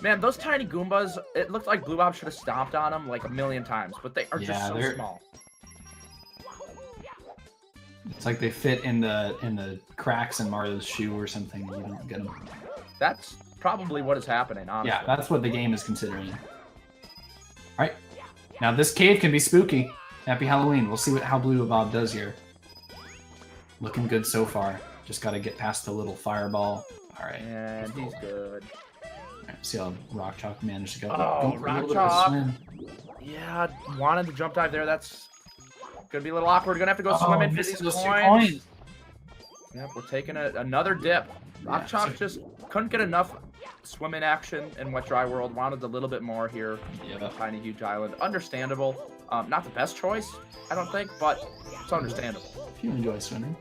man, those tiny Goombas. It looks like BlueBob should have stomped on them like a million times, but they are just so small. It's like they fit in the cracks in Mario's shoe or something. You don't get them. That's probably what is happening. Honestly. Yeah, that's what the game is considering. All right, now this cave can be spooky. Happy Halloween. We'll see how BlueBob does here. Looking good so far. Just got to get past the little fireball. All right. And he's good. All right, see how RockChalk managed to go. Oh, RockChalk. Yeah, wanted to jump dive there. That's gonna be a little awkward. Gonna have to go swim in for these coins. Yep, we're taking another dip. RockChalk just couldn't get enough swimming action in Wet Dry World. Wanted a little bit more here. Yeah. Tiny huge island. Understandable. Not the best choice, I don't think, but it's understandable. If you enjoy swimming.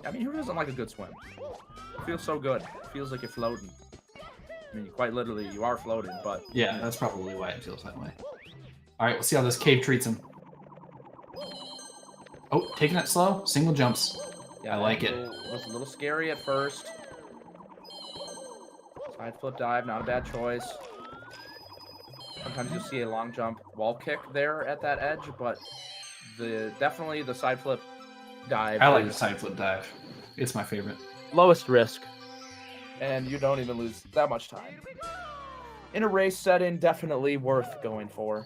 I mean, who doesn't like a good swim? It feels so good. It feels like you're floating. I mean, quite literally, you are floating, but... Yeah, that's probably why it feels that way. All right, we'll see how this cave treats him. Oh, taking it slow. Single jumps. Yeah, I like it. It was a little scary at first. Side flip dive, not a bad choice. Sometimes you'll see a long jump wall kick there at that edge, but definitely the side flip dive. I like the side flip dive. It's my favorite. Lowest risk. And you don't even lose that much time. In a race setting, definitely worth going for.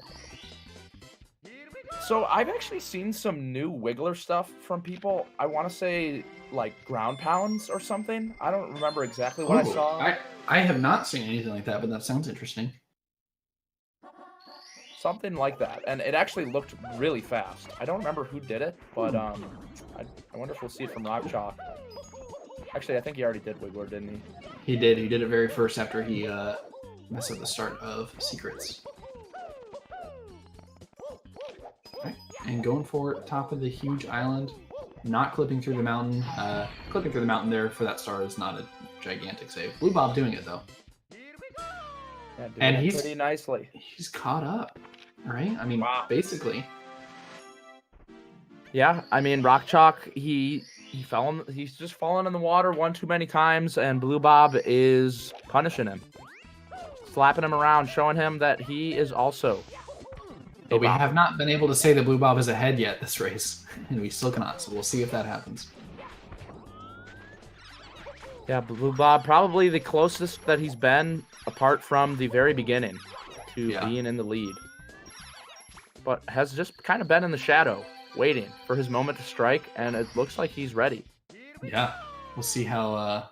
So I've actually seen some new Wiggler stuff from people. I want to say like ground pounds or something. I don't remember exactly what I saw. I have not seen anything like that, but that sounds interesting. Something like that. And it actually looked really fast. I don't remember who did it, but I wonder if we'll see it from RockChalk. Actually, I think he already did Wiggler, didn't he? He did. He did it very first after he messed up the start of Secrets. Right. And going for top of the huge island, not clipping through the mountain. Clipping through the mountain there for that star is not a gigantic save. BlueBob doing it though. Yeah, and he's pretty nicely. He's caught up, right? I mean, basically. Yeah, I mean, RockChalk, he's just fallen in the water one too many times, and BlueBob is punishing him, slapping him around, showing him that he is also. But we have not been able to say that BlueBob is ahead yet this race, and we still cannot. So we'll see if that happens. Yeah, BlueBob probably the closest that he's been, apart from the very beginning, to being in the lead, but has just kind of been in the shadow, waiting for his moment to strike, and it looks like he's ready. Yeah, we'll see how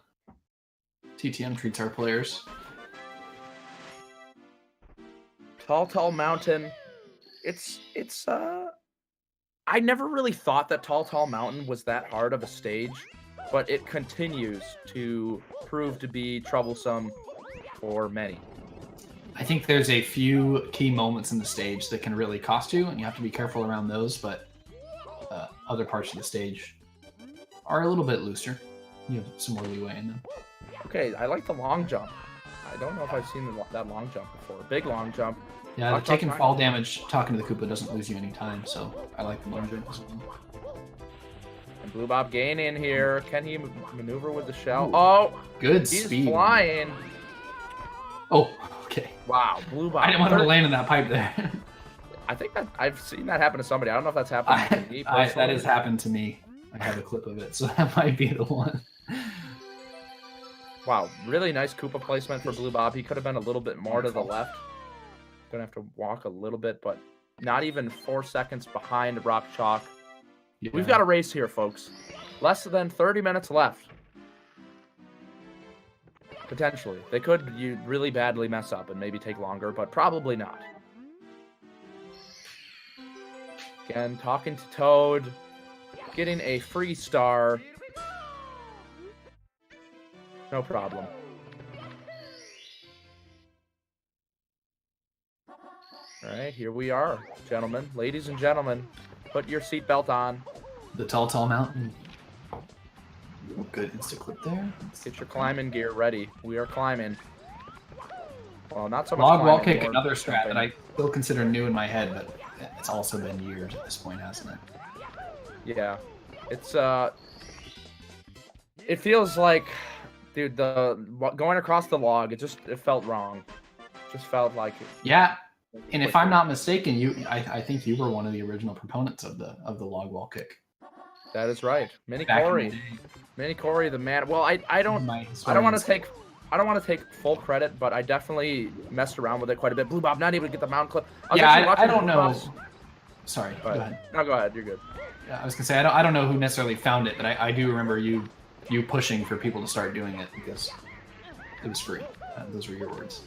TTM treats our players. Tall Mountain. It's I never really thought that Tall Mountain was that hard of a stage, but it continues to prove to be troublesome for many. I think there's a few key moments in the stage that can really cost you, and you have to be careful around those, but other parts of the stage are a little bit looser. You have some more leeway in them. Okay, I like the long jump. I don't know if I've seen that long jump before. Big long jump. Yeah, taking fall damage talking to the Koopa doesn't lose you any time, so I like the long jump as well. And BlueBob gaining here. Can he maneuver with the shell? Ooh, oh, good he's speed. Flying. Oh, okay. Wow, BlueBob. I didn't want him to land in that pipe there. I think that I've seen that happen to somebody. I don't know if that's happened to me personally. That has happened to me. I have a clip of it, so that might be the one. Wow, really nice Koopa placement for BlueBob. He could have been a little bit more to the left. Gonna have to walk a little bit, but not even 4 seconds behind RockChalk. Yeah. We've got a race here, folks. Less than 30 minutes left. Potentially. They could really badly mess up and maybe take longer, but probably not. Again, talking to Toad. Getting a free star. No problem. All right, here we are, gentlemen. Ladies and gentlemen, put your seatbelt on. The Tall Mountain. Oh, good insta clip there. Get your climbing gear ready. We are climbing. Well, not so much log wall climbing, kick, another strat that I still consider new in my head, but it's also been years at this point, hasn't it? Yeah. It's it feels like, dude, going across the log, it felt wrong. Just felt like it. Yeah. And if I'm not mistaken, I think you were one of the original proponents of the log wall kick. That is right. Mini Corey, the man. Well, I don't want to take full credit, but I definitely messed around with it quite a bit. BlueBob not able to get the mountain clip. I don't know. Sorry. Go ahead. No, go ahead. You're good. Yeah, I was gonna say I don't know who necessarily found it, but I do remember you pushing for people to start doing it because it was free. Those were your words.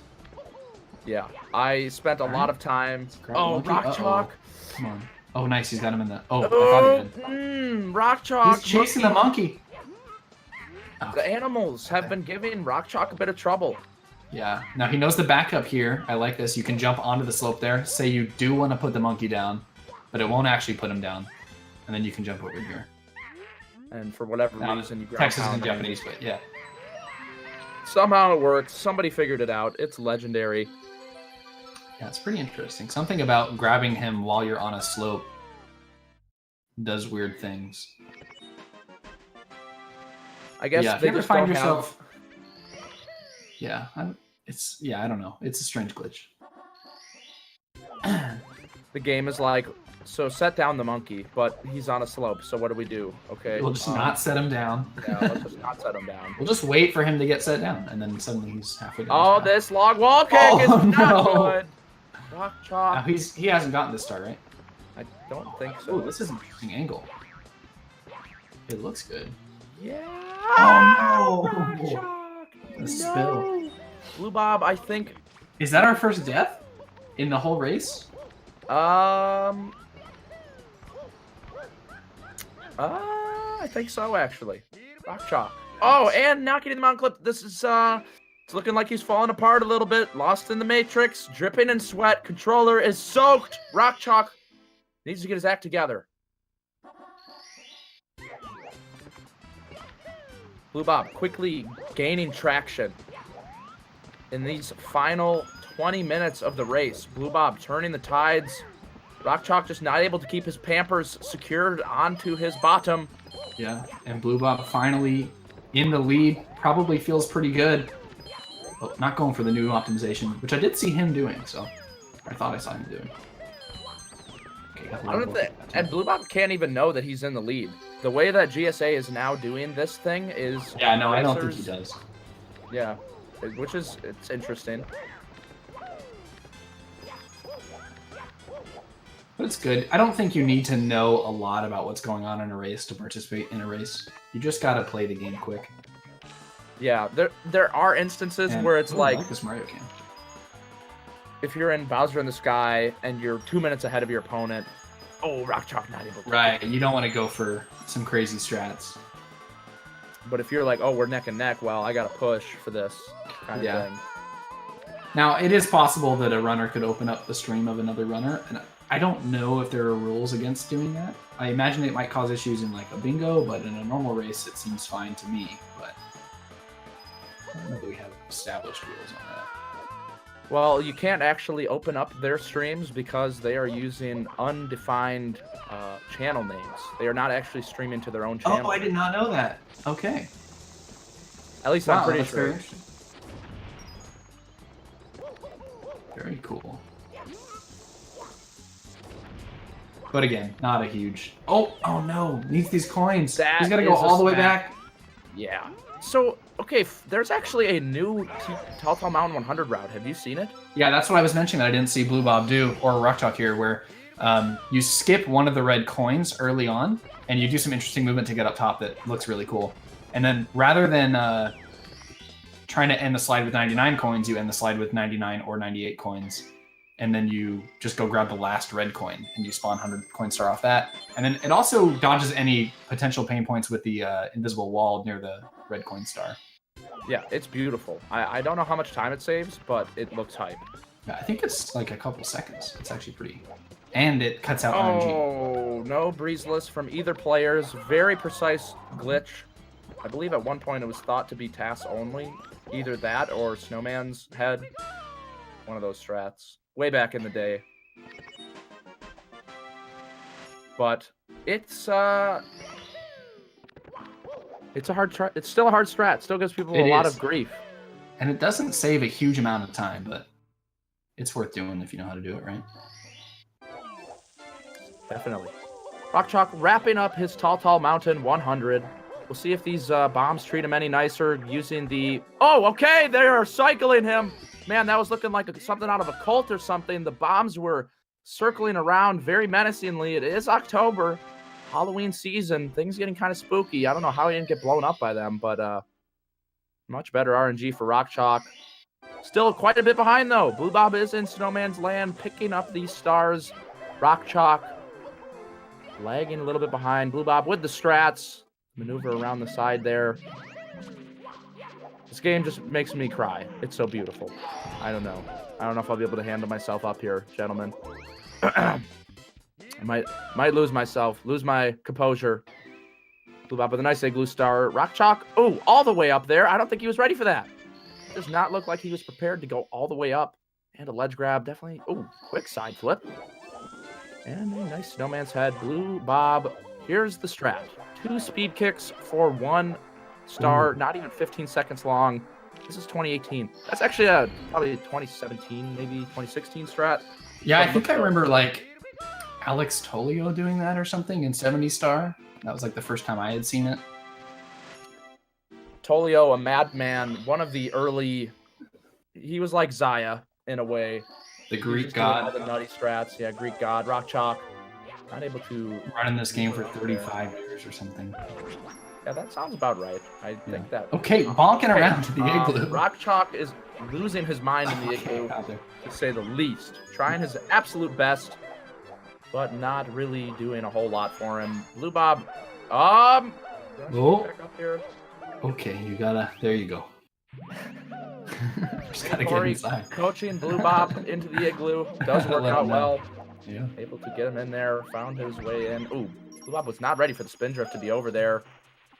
Yeah, I spent a lot of time. Oh, RockChalk! Come on. Oh, nice. He's got him in the. Oh, I thought he did. RockChalk. He's chasing the monkey. The animals have been giving RockChalk a bit of trouble. Yeah. Now he knows the backup here. I like this. You can jump onto the slope there. Say you do want to put the monkey down, but it won't actually put him down, and then you can jump over here. And for whatever reason, you grab Texas and Japanese, but yeah. Somehow it works. Somebody figured it out. It's legendary. Yeah, it's pretty interesting. Something about grabbing him while you're on a slope does weird things. I guess if they you ever just find don't yourself. Yeah, I don't know. It's a strange glitch. The game is like, so set down the monkey, but he's on a slope. So what do we do? Okay, we'll just not set him down. Yeah, let's just not set him down. We'll just wait for him to get set down, and then suddenly he's halfway down. Oh, this log wall kick is not good. RockChalk. Now he hasn't gotten this star, right? I don't think so. Oh, this is an interesting angle. It looks good. Yeah. Oh no! RockChalk. The spill. BlueBob, I think. Is that our first death in the whole race? I think so, actually. RockChalk. Oh, and not getting the mountain clip. This is, it's looking like he's falling apart a little bit. Lost in the matrix. Dripping in sweat. Controller is soaked. RockChalk needs to get his act together. BlueBob quickly gaining traction in these final 20 minutes of the race. BlueBob turning the tides. RockChalk just not able to keep his Pampers secured onto his bottom. Yeah, and BlueBob finally in the lead. Probably feels pretty good. Well, not going for the new optimization, which I did see him doing, so I thought I saw him doing. Okay, I don't think, and BlueBob can't even know that he's in the lead. The way that GSA is now doing this thing is... Yeah, no, I don't think he does. Yeah, which is, it's interesting. But it's good. I don't think you need to know a lot about what's going on in a race to participate in a race. You just gotta play the game quick. Yeah, there are instances where it's I like this Mario can. If you're in Bowser in the Sky and you're 2 minutes ahead of your opponent, oh, RockChalk not able to. Right, you don't want to go for some crazy strats. But if you're like, oh, we're neck and neck, well, I gotta push for this kind of thing. Now, it is possible that a runner could open up the stream of another runner, and I don't know if there are rules against doing that. I imagine it might cause issues in like a bingo, but in a normal race, it seems fine to me. But I don't know that we have established rules on that. Well, you can't actually open up their streams because they are using undefined channel names. They are not actually streaming to their own channel. Oh, I did not know that. Okay. At least I'm pretty sure. Very interesting. Very cool. But again, not a huge... Oh no! Needs these coins. He's got to go all the way back. Yeah. So, okay, there's actually a new Tall Mountain 100 route. Have you seen it? Yeah, that's what I was mentioning that I didn't see BlueBob do, or RockChalk here, where you skip one of the red coins early on, and you do some interesting movement to get up top that looks really cool. And then rather than trying to end the slide with 99 coins, you end the slide with 99 or 98 coins. And then you just go grab the last red coin, and you spawn 100 coin star off that. And then it also dodges any potential pain points with the invisible wall near the red coin star. Yeah, it's beautiful. I don't know how much time it saves, but it looks hype. Yeah, I think it's like a couple seconds. It's actually pretty... And it cuts out RNG. Oh, no breezeless from either players. Very precise glitch. I believe at one point it was thought to be TAS only. Either that or Snowman's head. One of those strats. Way back in the day. But it's a hard try. It's still a hard strat. Still gives people a lot of grief. And it doesn't save a huge amount of time, but it's worth doing if you know how to do it, right? Definitely. RockChalk wrapping up his Tall Mountain 100. We'll see if these bombs treat him any nicer using the... Oh, okay, they are cycling him. Man, that was looking like something out of a cult or something. The bombs were circling around very menacingly. It is October, Halloween season. Things getting kind of spooky. I don't know how he didn't get blown up by them, but much better RNG for RockChalk. Still quite a bit behind, though. BlueBob is in Snowman's land, picking up these stars. RockChalk lagging a little bit behind. BlueBob with the strats. Maneuver around the side there. This game just makes me cry. It's so beautiful. I don't know. I don't know if I'll be able to handle myself up here, gentlemen. I might lose myself, lose my composure. BlueBob with a nice igloo star. RockChalk, oh, all the way up there. I don't think he was ready for that. Does not look like he was prepared to go all the way up. And a ledge grab, definitely. Oh, quick side flip. And a nice snowman's head. BlueBob, here's the strat. 2 speed kicks for 1 star, not even 15 seconds long. This is 2018. That's actually probably 2017, maybe 2016 strat. Yeah, I think I remember like Alex Tolio doing that or something in 70 star. That was like the first time I had seen it. Tolio, a madman, one of the early... He was like Zaya in a way. The Greek god. All the nutty strats. Yeah, Greek god. RockChalk. Not able to... Running this game for 35 years or something. Yeah, that sounds about right. I think that... Okay, bonking around to the igloo. RockChalk is losing his mind in the igloo, to say the least. Trying his absolute best, but not really doing a whole lot for him. BlueBob, back up here. Okay, you gotta... There you go. Just gotta get inside. Coaching BlueBob into the igloo. Does work out well. Yeah. Able to get him in there. Found his way in. Ooh, BlueBob was not ready for the spin drift to be over there.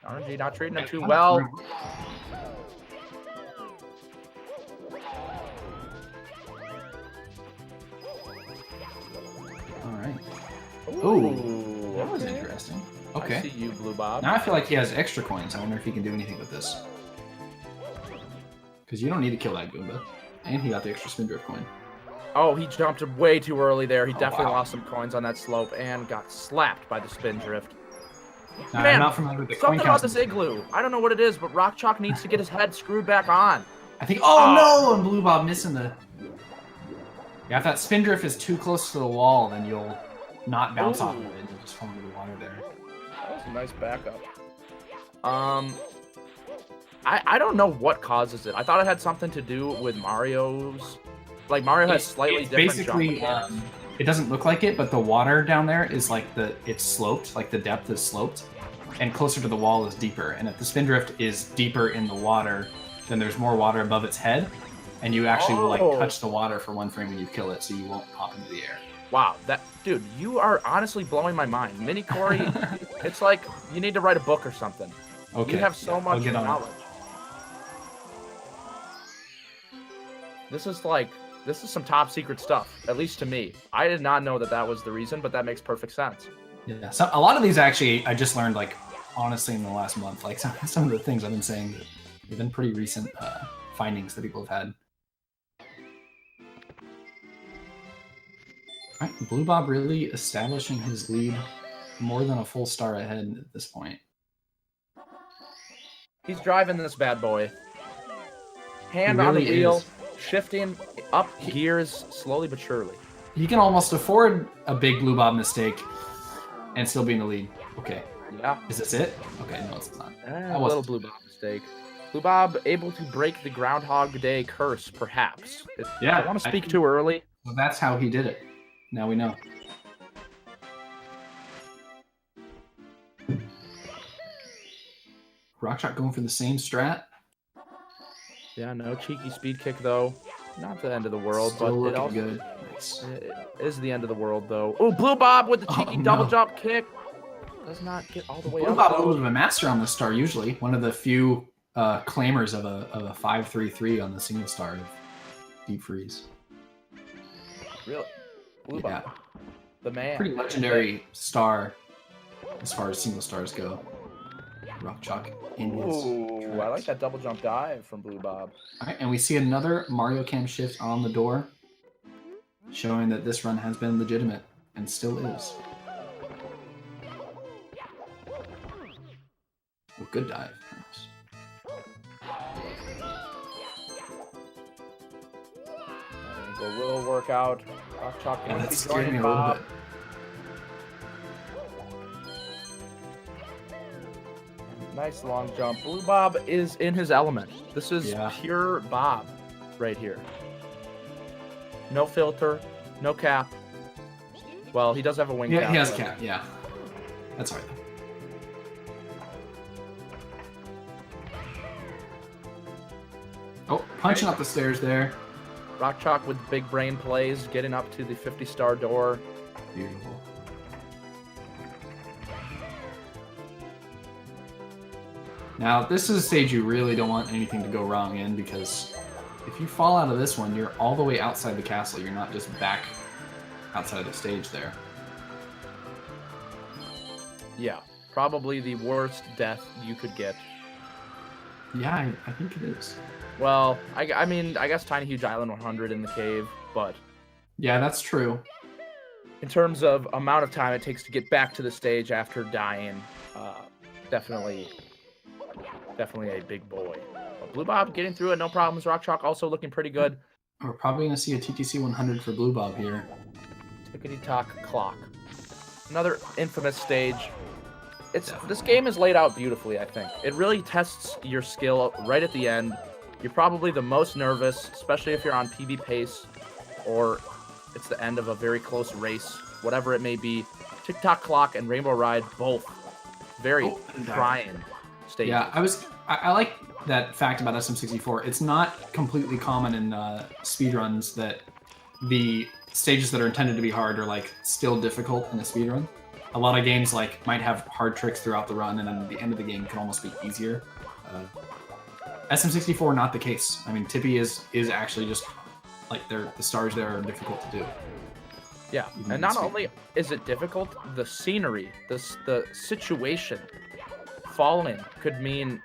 RNG not treating him too well. Alright. Ooh, that was interesting. Okay. I see you, BlueBob. Now I feel like he has extra coins. I wonder if he can do anything with this. Because you don't need to kill that Goomba. And he got the extra spin drift coin. Oh, he jumped way too early there. He definitely lost some coins on that slope and got slapped by the spin drift. Now, Man, I'm not familiar with the something coin about this igloo. I don't know what it is, but RockChalk needs to get his head screwed back on. I think... Oh, no! And BlueBob missing the... Yeah, if that spin drift is too close to the wall, then you'll not bounce off of it. You'll just fall into the water there. That was a nice backup. I don't know what causes it. I thought it had something to do with Mario's... Like, Mario has slightly different basically, it doesn't look like it, but the water down there is like it's sloped, like the depth is sloped, and closer to the wall is deeper. And if the spin drift is deeper in the water, then there's more water above its head, and you actually will like touch the water for 1 frame when you kill it, so you won't pop into the air. Wow, dude, you are honestly blowing my mind. Mini Corey, it's like you need to write a book or something. Okay. You have so much knowledge. This is some top secret stuff, at least to me. I did not know that was the reason, but that makes perfect sense. Yeah, so a lot of these actually I just learned like honestly in the last month. Like some of the things I've been saying, they've been pretty recent findings that people have had. All right, BlueBob really establishing his lead more than a full star ahead at this point. He's driving this bad boy. Hand on the wheel, shifting up gears slowly but surely. He can almost afford a big BlueBob mistake and still be in the lead. Okay. Yeah. Is this it? Okay, no, it's not. A little BlueBob mistake. BlueBob able to break the Groundhog Day curse, perhaps. Yeah. I want to speak too early. Well, that's how he did it. Now we know. RockChalk going for the same strat. Yeah, no cheeky speed kick though. Not the end of the world, Still but it looking also good. Nice. it is the end of the world though. Oh, BlueBob with the cheeky double jump kick. Does not get all the way up. BlueBob a little bit of a master on the star usually. One of the few claimers of a 5-3-3 on the single star of Deep Freeze. Really? BlueBob. Yeah. The man. Pretty legendary star as far as single stars go. RockChalk in his Ooh, tracks. I like that double jump dive from BlueBob. All right, and we see another Mario Cam shift on the door, showing that this run has been legitimate and still is. Oh, good dive. The will work out. RockChalk Yeah, going to that be scared me joining a little Bob. bit. Nice long jump. BlueBob is in his element. This is pure Bob right here. No filter, no cap. Well, he does have a wing cap. Yeah, he has a cap, yeah. That's all right. Oh, punching up the stairs there. RockChalk with big brain plays, getting up to the 50-star door. Beautiful. Now, this is a stage you really don't want anything to go wrong in, because if you fall out of this one, you're all the way outside the castle. You're not just back outside the stage there. Yeah, probably the worst death you could get. Yeah, I think it is. Well, I mean, I guess Tiny Huge Island 100 in the cave, but... Yeah, that's true. In terms of amount of time it takes to get back to the stage after dying, definitely a big boy. But BlueBob getting through it, no problems. RockChalk also looking pretty good. We're probably going to see a TTC 100 for BlueBob here. Tickety-tock clock. Another infamous stage. This game is laid out beautifully, I think. It really tests your skill right at the end. You're probably the most nervous, especially if you're on PB pace or it's the end of a very close race, whatever it may be. Tick-tock clock and Rainbow Ride, both very trying stages. Yeah, I like that fact about SM64. It's not completely common in speedruns that the stages that are intended to be hard are like still difficult in a speedrun. A lot of games like might have hard tricks throughout the run, and then the end of the game can almost be easier. SM64 not the case. I mean, Tippy is actually just like the stars there are difficult to do. Yeah, and not only is it difficult, the scenery, the situation, falling could mean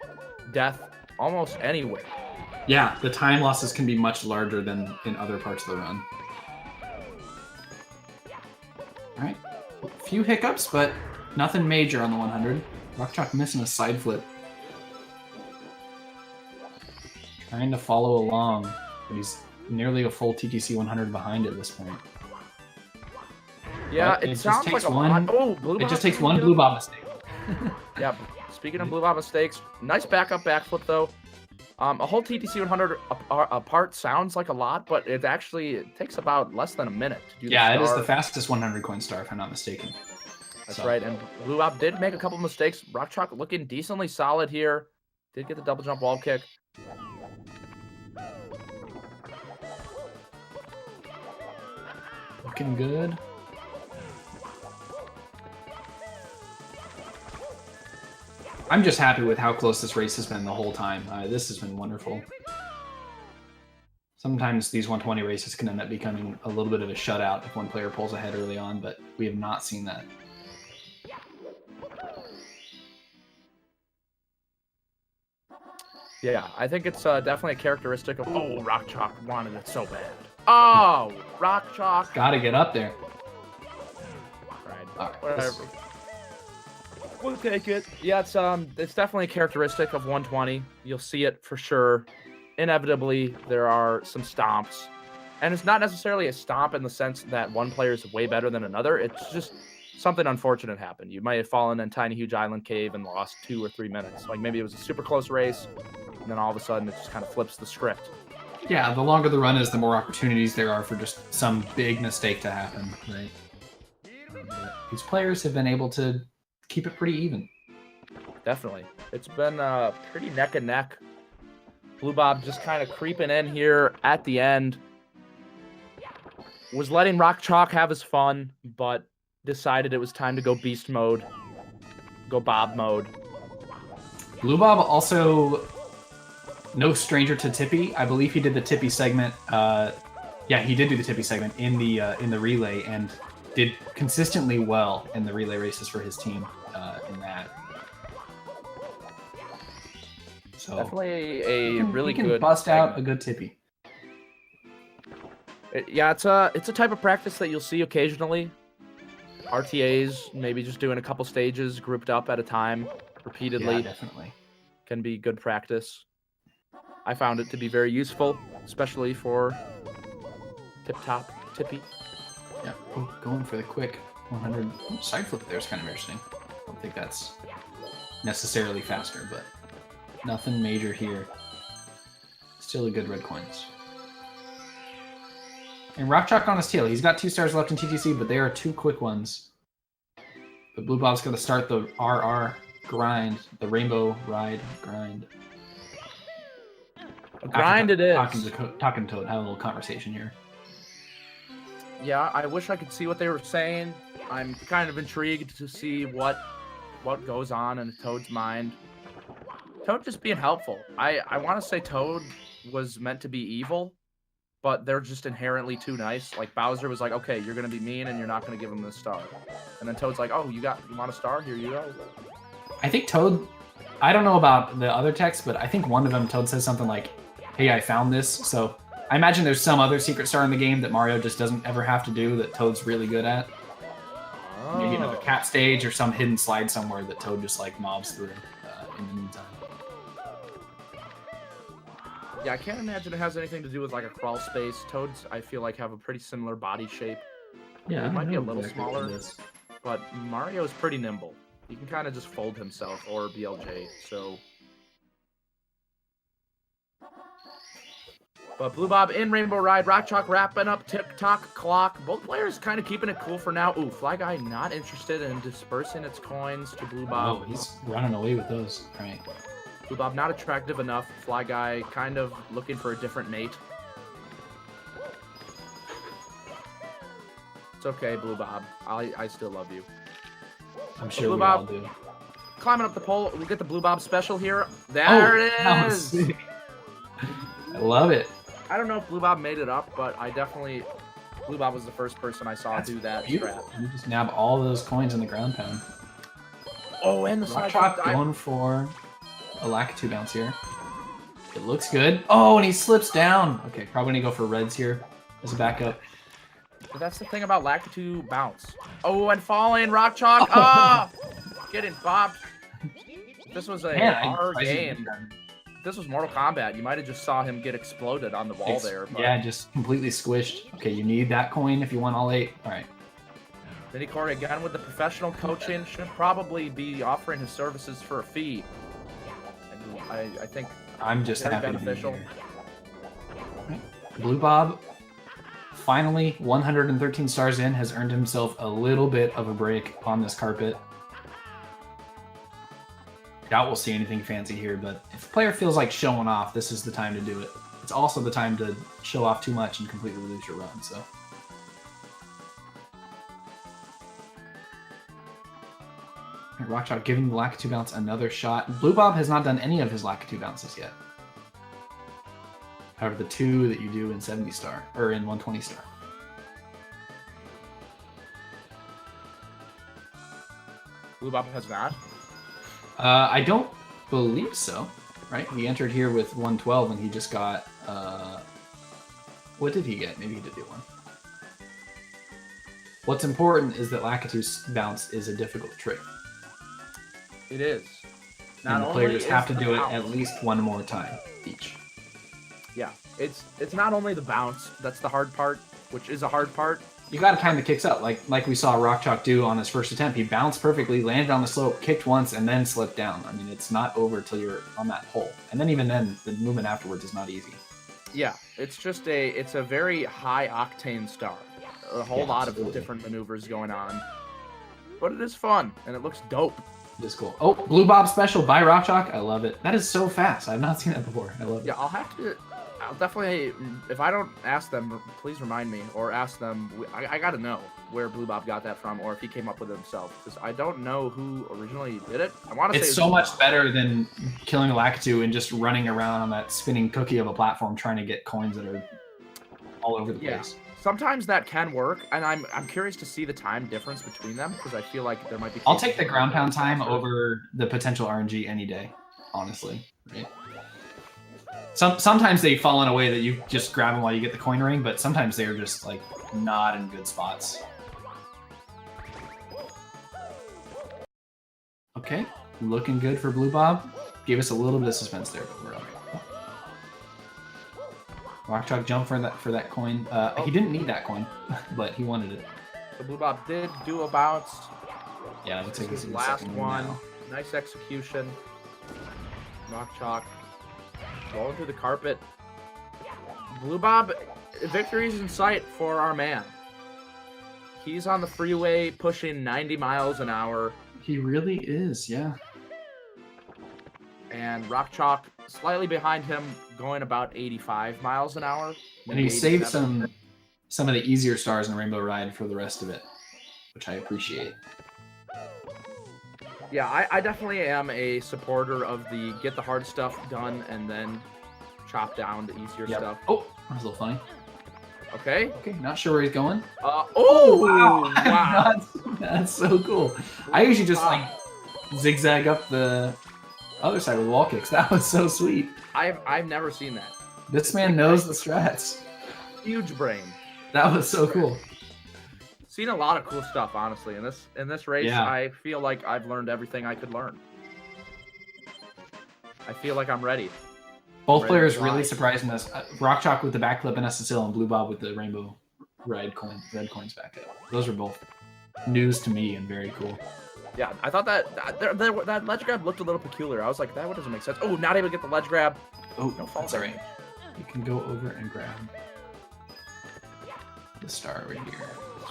death almost anywhere. Yeah, the time losses can be much larger than in other parts of the run. All right, a few hiccups, but nothing major on the 100. RockChalk missing a side flip. Trying to follow along, but he's nearly a full TTC 100 behind at this point. Yeah, it sounds like a lot. Oh, BlueBob. It just takes one BlueBob mistake. Yeah, speaking of BlueBob mistakes, nice backflip though. A whole TTC 100 apart sounds like a lot, but it takes about less than a minute to do. Yeah, it is the fastest 100 coin star, if I'm not mistaken. That's right, and BlueBob did make a couple mistakes. RockChalk looking decently solid here. Did get the double jump wall kick. looking good. I'm just happy with how close this race has been the whole time. This has been wonderful. Sometimes these 120 races can end up becoming a little bit of a shutout if one player pulls ahead early on, but we have not seen that. Yeah, I think it's definitely a characteristic of... Oh, RockChalk wanted it so bad. Oh, RockChalk. Got to get up there. Right. All right, Whatever. We'll take it. Yeah, it's definitely a characteristic of 120. You'll see it for sure. Inevitably, there are some stomps. And it's not necessarily a stomp in the sense that one player is way better than another. It's just something unfortunate happened. You might have fallen in Tiny Huge Island Cave and lost 2 or 3 minutes. Like maybe it was a super close race, and then all of a sudden it just kind of flips the script. Yeah, the longer the run is, the more opportunities there are for just some big mistake to happen, right? These players have been able to keep it pretty even. Definitely. It's been pretty neck and neck. BlueBob just kind of creeping in here at the end. Was letting RockChalk have his fun, but decided it was time to go beast mode. Go Bob mode. BlueBob also no stranger to Tippy. I believe he did the Tippy segment. Yeah, he did do the Tippy segment in the relay and did consistently well in the relay races for his team in that. So Definitely a really good. Bust out a good Tippy. Yeah, it's a type of practice that you'll see occasionally. RTAs maybe just doing a couple stages grouped up at a time repeatedly. Yeah, definitely. Can be good practice. I found it to be very useful, especially for tip-top Tippy. Yeah, going for the quick 100 side flip there is kind of interesting. I don't think that's necessarily faster, but nothing major here. Still a good red coins. And RockChalk on his tail. He's got 2 stars left in TTC, but they are 2 quick ones. But BlueBob's going to start the RR grind, the Rainbow Ride grind. Grind it is. Talking to Toad, have a little conversation here. Yeah, I wish I could see what they were saying. I'm kind of intrigued to see what goes on in Toad's mind. Toad just being helpful. I want to say Toad was meant to be evil, but they're just inherently too nice. Like Bowser was like, okay, you're going to be mean and you're not going to give him the star. And then Toad's like, oh, you want a star? Here you go. I think Toad, I don't know about the other text, but I think one of them, Toad says something like, hey, I found this. So I imagine there's some other secret star in the game that Mario just doesn't ever have to do that Toad's really good at. Oh. Maybe another cat stage or some hidden slide somewhere that Toad just like mobs through in the meantime. Yeah, I can't imagine it has anything to do with like a crawl space. Toads, I feel like, have a pretty similar body shape. Yeah, it might be a little smaller, but Mario is pretty nimble. He can kind of just fold himself or BLJ, so... But BlueBob in Rainbow Ride, RockChalk wrapping up tick-tock clock. Both players kind of keeping it cool for now. Ooh, Fly Guy not interested in dispersing its coins to BlueBob. Oh, he's running away with those. All right. BlueBob not attractive enough. Fly Guy kind of looking for a different mate. It's okay, BlueBob. I still love you. I'm sure we all do. Climbing up the pole. We get the BlueBob special here. There it is! I love it. I don't know if BlueBob made it up, but I definitely... BlueBob was the first person I saw do that beautiful. You just nab all those coins in the ground pound. Oh, and the RockChalk going for a Lakitu bounce here. It looks good. Oh, and he slips down. Okay, probably gonna go for reds here as a backup. But that's the thing about Lakitu bounce. Oh, and falling, RockChalk. Ah! Getting bopped. This was a hard game. This was Mortal Kombat. You might have just saw him get exploded on the wall there. But... Yeah, just completely squished. Okay, you need that coin if you want all 8. All right. Vinny Corey again with the professional coaching. Should probably be offering his services for a fee. I think I'm just happy beneficial. To be here. BlueBob, finally 113 stars in, has earned himself a little bit of a break on this carpet. Doubt we'll see anything fancy here, but if a player feels like showing off, this is the time to do it. It's also the time to show off too much and completely lose your run. So RockChalk giving the Lakitu bounce another shot. BlueBob has not done any of his Lakitu bounces yet. However, the 2 that you do in 70 star, or in 120 star. BlueBob has not? I don't believe so, right? He entered here with 112 and he just got, what did he get? Maybe he did do one. What's important is that Lakitu's bounce is a difficult trick. It is. And the players have to do it at least one more time each. Yeah, it's not only the bounce that's the hard part, which is a hard part. You got to time the kicks out, like we saw RockChalk do on his first attempt. He bounced perfectly, landed on the slope, kicked once, and then slipped down. I mean, it's not over till you're on that hole. And then even then, the movement afterwards is not easy. Yeah, it's a very high octane star. A whole lot of different maneuvers going on. But it is fun, and it looks dope. It is cool. Oh, BlueBob special by RockChalk. I love it. That is so fast. I've not seen that before. I love it. Yeah, I'll definitely, if I don't ask them, please remind me, or ask them. I got to know where BlueBob got that from, or if he came up with it himself, because I don't know who originally did it. I want to say it's so much better than killing a Lakitu and just running around on that spinning cookie of a platform trying to get coins that are all over the place. Sometimes that can work, and I'm curious to see the time difference between them, because I feel like there might be. I'll take the ground pound time over the potential RNG any day, honestly. Right? Sometimes they fall in a way that you just grab them while you get the coin ring, but sometimes they're just like not in good spots. Okay, looking good for BlueBob. Gave us a little bit of suspense there, but we're all right. RockChalk jumped for that coin. He didn't need that coin, but he wanted it. So BlueBob did do a bounce. Yeah, let's take his last one. Nice execution. RockChalk rolling through the carpet. BlueBob, victory's in sight for our man. He's on the freeway pushing 90 miles an hour. He really is, yeah. And RockChalk slightly behind him, going about 85 miles an hour. And he saved some of the easier stars in Rainbow Ride for the rest of it, which I appreciate. Yeah, I definitely am a supporter of the get the hard stuff done and then chop down the easier stuff. Oh, that was a little funny. Okay. Okay, not sure where he's going. Wow. That's so cool. I usually just like zigzag up the other side with wall kicks. That was so sweet. I've never seen that. This man knows the strats. Huge brain. That was so cool. Seen a lot of cool stuff, honestly. In this race, Yeah. I feel like I've learned everything I could learn. I feel like I'm ready. Both players really surprising us. RockChalk with the backflip and SSL, and BlueBob with the Rainbow Ride red coins back up. Those are both news to me and very cool. Yeah, I thought that ledge grab looked a little peculiar. I was like, that doesn't make sense. Oh, not able to get the ledge grab. Oh, no fall that's all damage. right. You can go over and grab the star right here.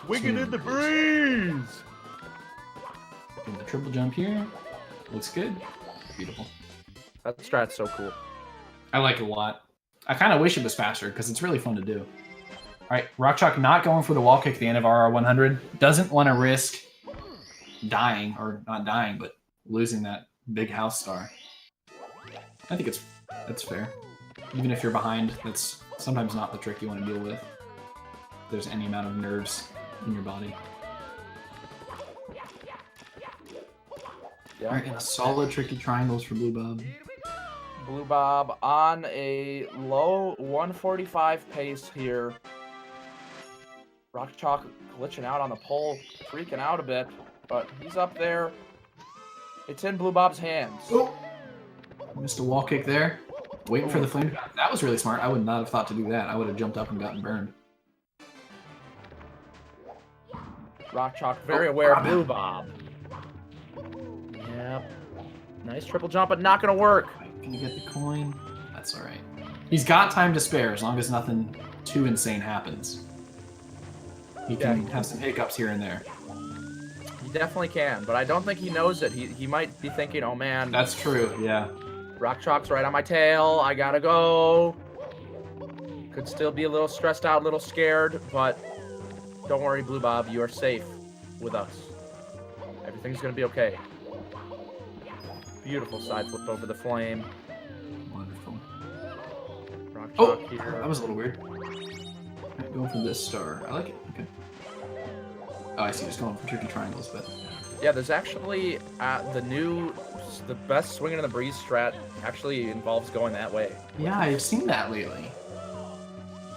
Swinging in the breeze. Doing the triple jump here. Looks good. Beautiful. That strat's so cool. I like it a lot. I kind of wish it was faster because it's really fun to do. All right, RockChalk not going for the wall kick at the end of RR100. Doesn't want to risk dying, or not dying, but losing that big house star. I think that's fair. Even if you're behind, that's sometimes not the trick you want to deal with. If there's any amount of nerves in your body. Yeah. All right, and a solid tricky triangles for BlueBob. BlueBob on a low 145 pace here. RockChalk glitching out on the pole, freaking out a bit, but he's up there. It's in BlueBob's hands. Oh. Missed a wall kick there. Waiting for the flame. That was really smart. I would not have thought to do that. I would have jumped up and gotten burned. RockChalk very aware of BlueBob. Yep. Nice triple jump, but not going to work. Can you get the coin? That's all right. He's got time to spare as long as nothing too insane happens. He can have some hiccups here and there. He definitely can, but I don't think he knows it. He might be thinking, oh man. That's true, yeah. RockChalk's right on my tail. I gotta go. Could still be a little stressed out, a little scared, but don't worry, BlueBob. You are safe with us. Everything's gonna be okay. Beautiful side flip over the flame. Wonderful. RockChalk here. That was a little weird. Going for this star. I like it. Okay. Oh, I see. Just going for tricky triangles, but Yeah, there's actually the best swinging in the breeze strat actually involves going that way. yeah, I've seen that lately.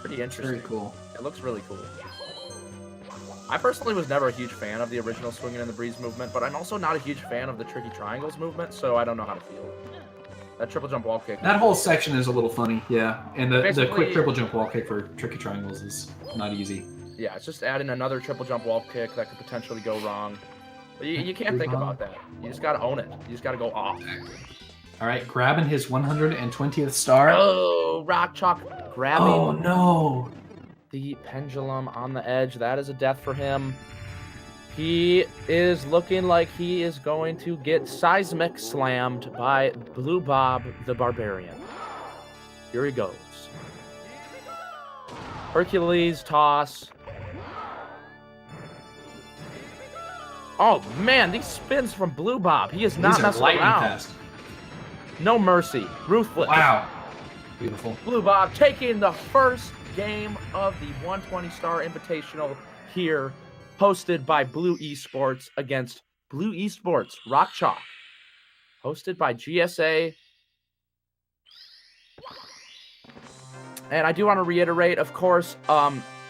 Pretty interesting. Very cool. It looks really cool. I personally was never a huge fan of the original swinging in the breeze movement, but I'm also not a huge fan of the tricky triangles movement, so I don't know how to feel. That triple jump wall kick. That whole section is a little funny, yeah. And the Basically- quick triple jump wall kick for tricky triangles is not easy. Yeah, it's just adding another triple jump wall kick that could potentially go wrong. But you can't think about that. You just gotta own it. You just gotta go off. All right, grabbing his 120th star. Oh, RockChalk grabbing Oh no! the pendulum on the edge. That is a death for him. He is looking like he is going to get seismic slammed by BlueBob the Barbarian. Here he goes. Hercules toss. Oh man, these spins from BlueBob. He is not These are messing lightning around. fast. No mercy. Ruthless. Wow. Beautiful. BlueBob taking the first game of the 120 Star Invitational here, hosted by BlueEsports against BlueEsports RockChalk, hosted by GSA. And I do want to reiterate, of course,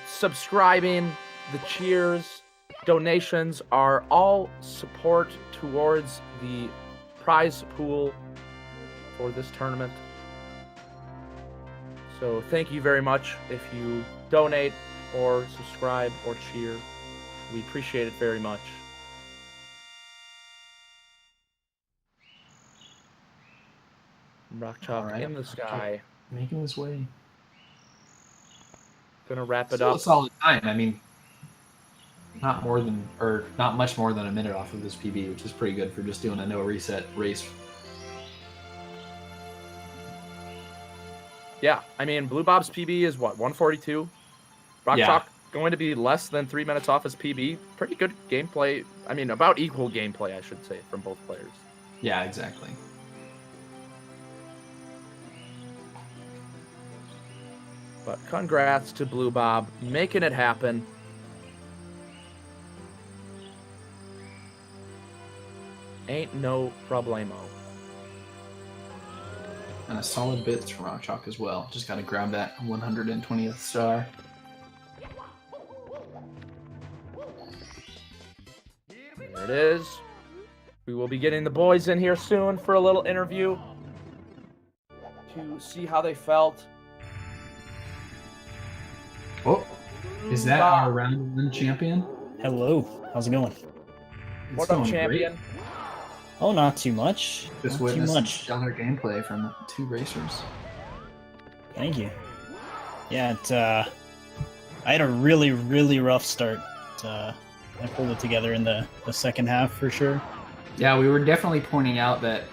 subscribing, the cheers, donations are all support towards the prize pool for this tournament. So thank you very much if you donate or subscribe or cheer. We appreciate it very much. RockChalk Alright, in the sky. Making his way. Gonna wrap it Still up. a solid time. I mean, not much more than a minute off of this PB, which is pretty good for just doing a no reset race. Yeah, I mean, BlueBob's PB is what, 142? RockChalk Yeah. going to be less than 3 minutes off his PB. Pretty good gameplay. I mean, about equal gameplay, I should say, from both players. Yeah, exactly. But congrats to BlueBob, making it happen. Ain't no problemo. And a solid bits from RockChalk as well. Just got to grab that 120th star. There it is. We will be getting the boys in here soon for a little interview to see how they felt. Oh, is that our round one champion? Hello, how's it going? It's What up, going champion? great. Oh, not too much. Just Not too witnessed much. stellar gameplay from two racers. Thank you. Yeah, I had a really, really rough start. I pulled it together in the second half for sure. Yeah, we were definitely pointing out that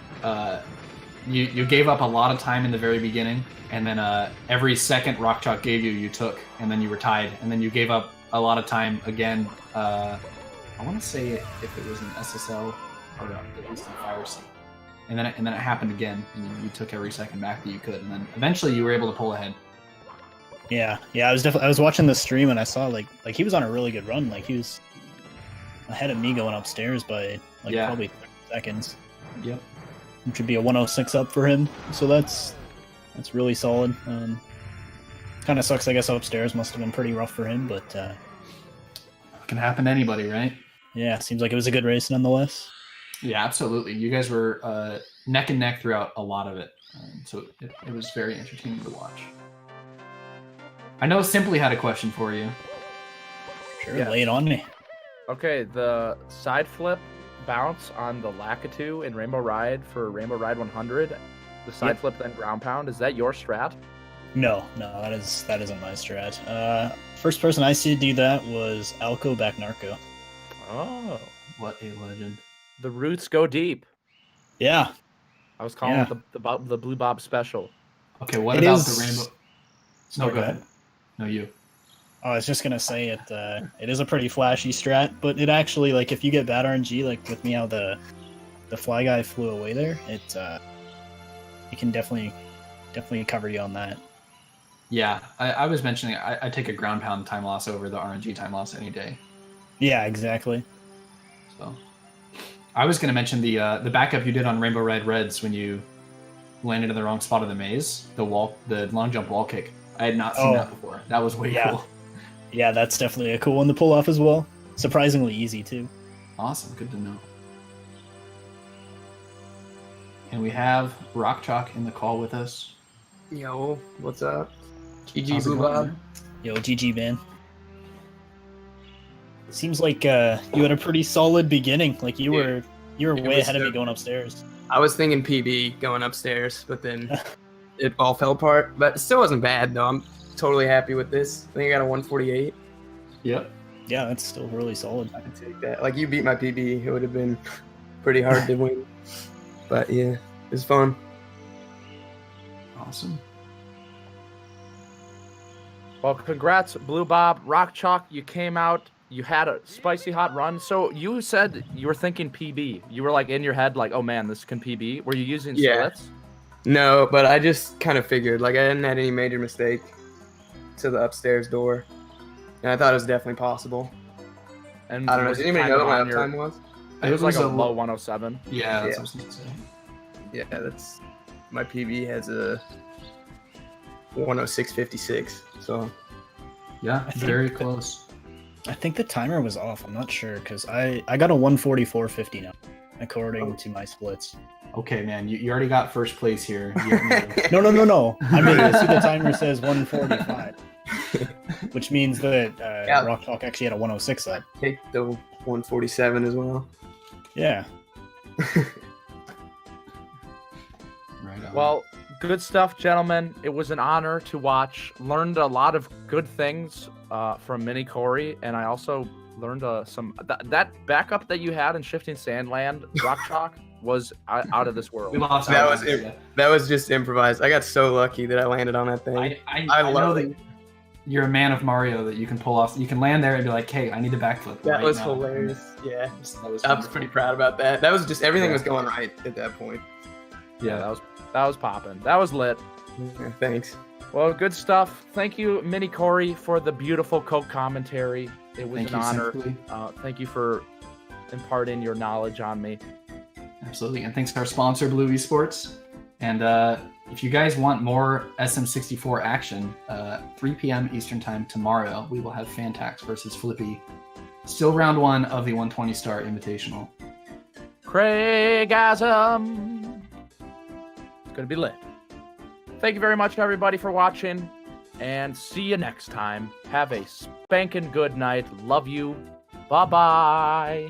you gave up a lot of time in the very beginning, and then every second RockChalk gave you, you took, and then you were tied, and then you gave up a lot of time again. I want to say if it was an SSL or at least in Fire Seat, and then it happened again, and you took every second back that you could, and then eventually you were able to pull ahead. Yeah. I was watching the stream and I saw like he was on a really good run. Like he was ahead of me going upstairs by probably 30 seconds. Yep. Which would be a 106 up for him. So that's really solid. Kind of sucks, I guess. Upstairs must have been pretty rough for him, but It can happen to anybody, right? yeah, seems like it was a good race nonetheless. Yeah, absolutely. You guys were neck and neck throughout a lot of it, so it was very entertaining to watch. I know Simply had a question for you. Sure, Yeah. lay it on me. Okay, the side flip bounce on the Lakitu in Rainbow Ride for Rainbow Ride 100, the side Yep. flip then ground pound, is that your strat? No, that isn't my strat. First person I see do that was Alco back Narco. Oh, What a legend. the roots go deep. Yeah, I was calling Yeah. it the BlueBob special. Okay, what It about is- the rainbow? Sorry, No, go ahead. No, you. I was just gonna say it is a pretty flashy strat, but it actually, like, if you get bad RNG, like with me how the the fly guy flew away there, it can definitely cover you on that. Yeah, I was mentioning I take a ground pound time loss over the RNG time loss any day. Yeah, exactly. So I was going to mention the backup you did on Rainbow Red Reds when you landed in the wrong spot of the maze, the long jump wall kick. I had not seen that before. That was way cool. Yeah, that's definitely a cool one to pull off as well. Surprisingly easy too. Awesome, good to know. And we have RockChalk in the call with us. Yo, what's up? GG How's it going, BlueBob. man? Yo, GG, man. Seems like you had a pretty solid beginning. Like you were way ahead of me going upstairs. I was thinking PB going upstairs, but then it all fell apart. But it still wasn't bad though. I'm totally happy with this. I think I got a 148. Yep. Yeah, that's still really solid. I can take that. Like you beat my PB, it would have been pretty hard to win. But yeah, it was fun. Awesome. Well, congrats, BlueBob, RockChalk. You came out. You had a spicy hot run. So you said you were thinking PB. You were like in your head, like, oh man, this can PB. Were you using splits? No, but I just kind of figured, like I hadn't had any major mistake to the upstairs door. And I thought it was definitely possible. And I don't know. Does anybody know what my uptime was? It was like a low 107. Yeah, that's what I was going to say. Yeah, that's my PB has a 106.56. So Yeah, very close. I think the timer was off. I'm not sure because I got a 144.50 now, according to my splits. Okay, man, you already got first place here. No. I mean, I see the timer says 145, which means that RockChalk actually had a 106 up. take the 147 as well. Yeah. Right on. Well, good stuff, gentlemen. It was an honor to watch. Learned a lot of good things from Mini Corey, and I also learned some that backup that you had in Shifting Sandland, RockChalk, was out of this world. We lost That our was lines, it. That was just improvised. I got so lucky that I landed on that thing. I I know love that it. you're a man of Mario, that you can pull off. You can land there and be like, hey, I need a backflip. That right was now. hilarious. Yeah, That was I was pretty proud about that. That was just everything was going right at that point. Yeah, that was popping. That was lit. Yeah, thanks. Well, good stuff. Thank you, Mini Corey, for the beautiful commentary. It was Thank an you, honor. Simply. Thank you for imparting your knowledge on me. Absolutely. And thanks to our sponsor, BlueEsports. And if you guys want more SM64 action, 3 p.m. Eastern Time tomorrow, we will have Fantax versus Flippy. Still round 1 of the 120 Star Invitational. Craigasm. It's going to be lit. Thank you very much, everybody, for watching. And see you next time. Have a spanking good night. Love you. Bye-bye.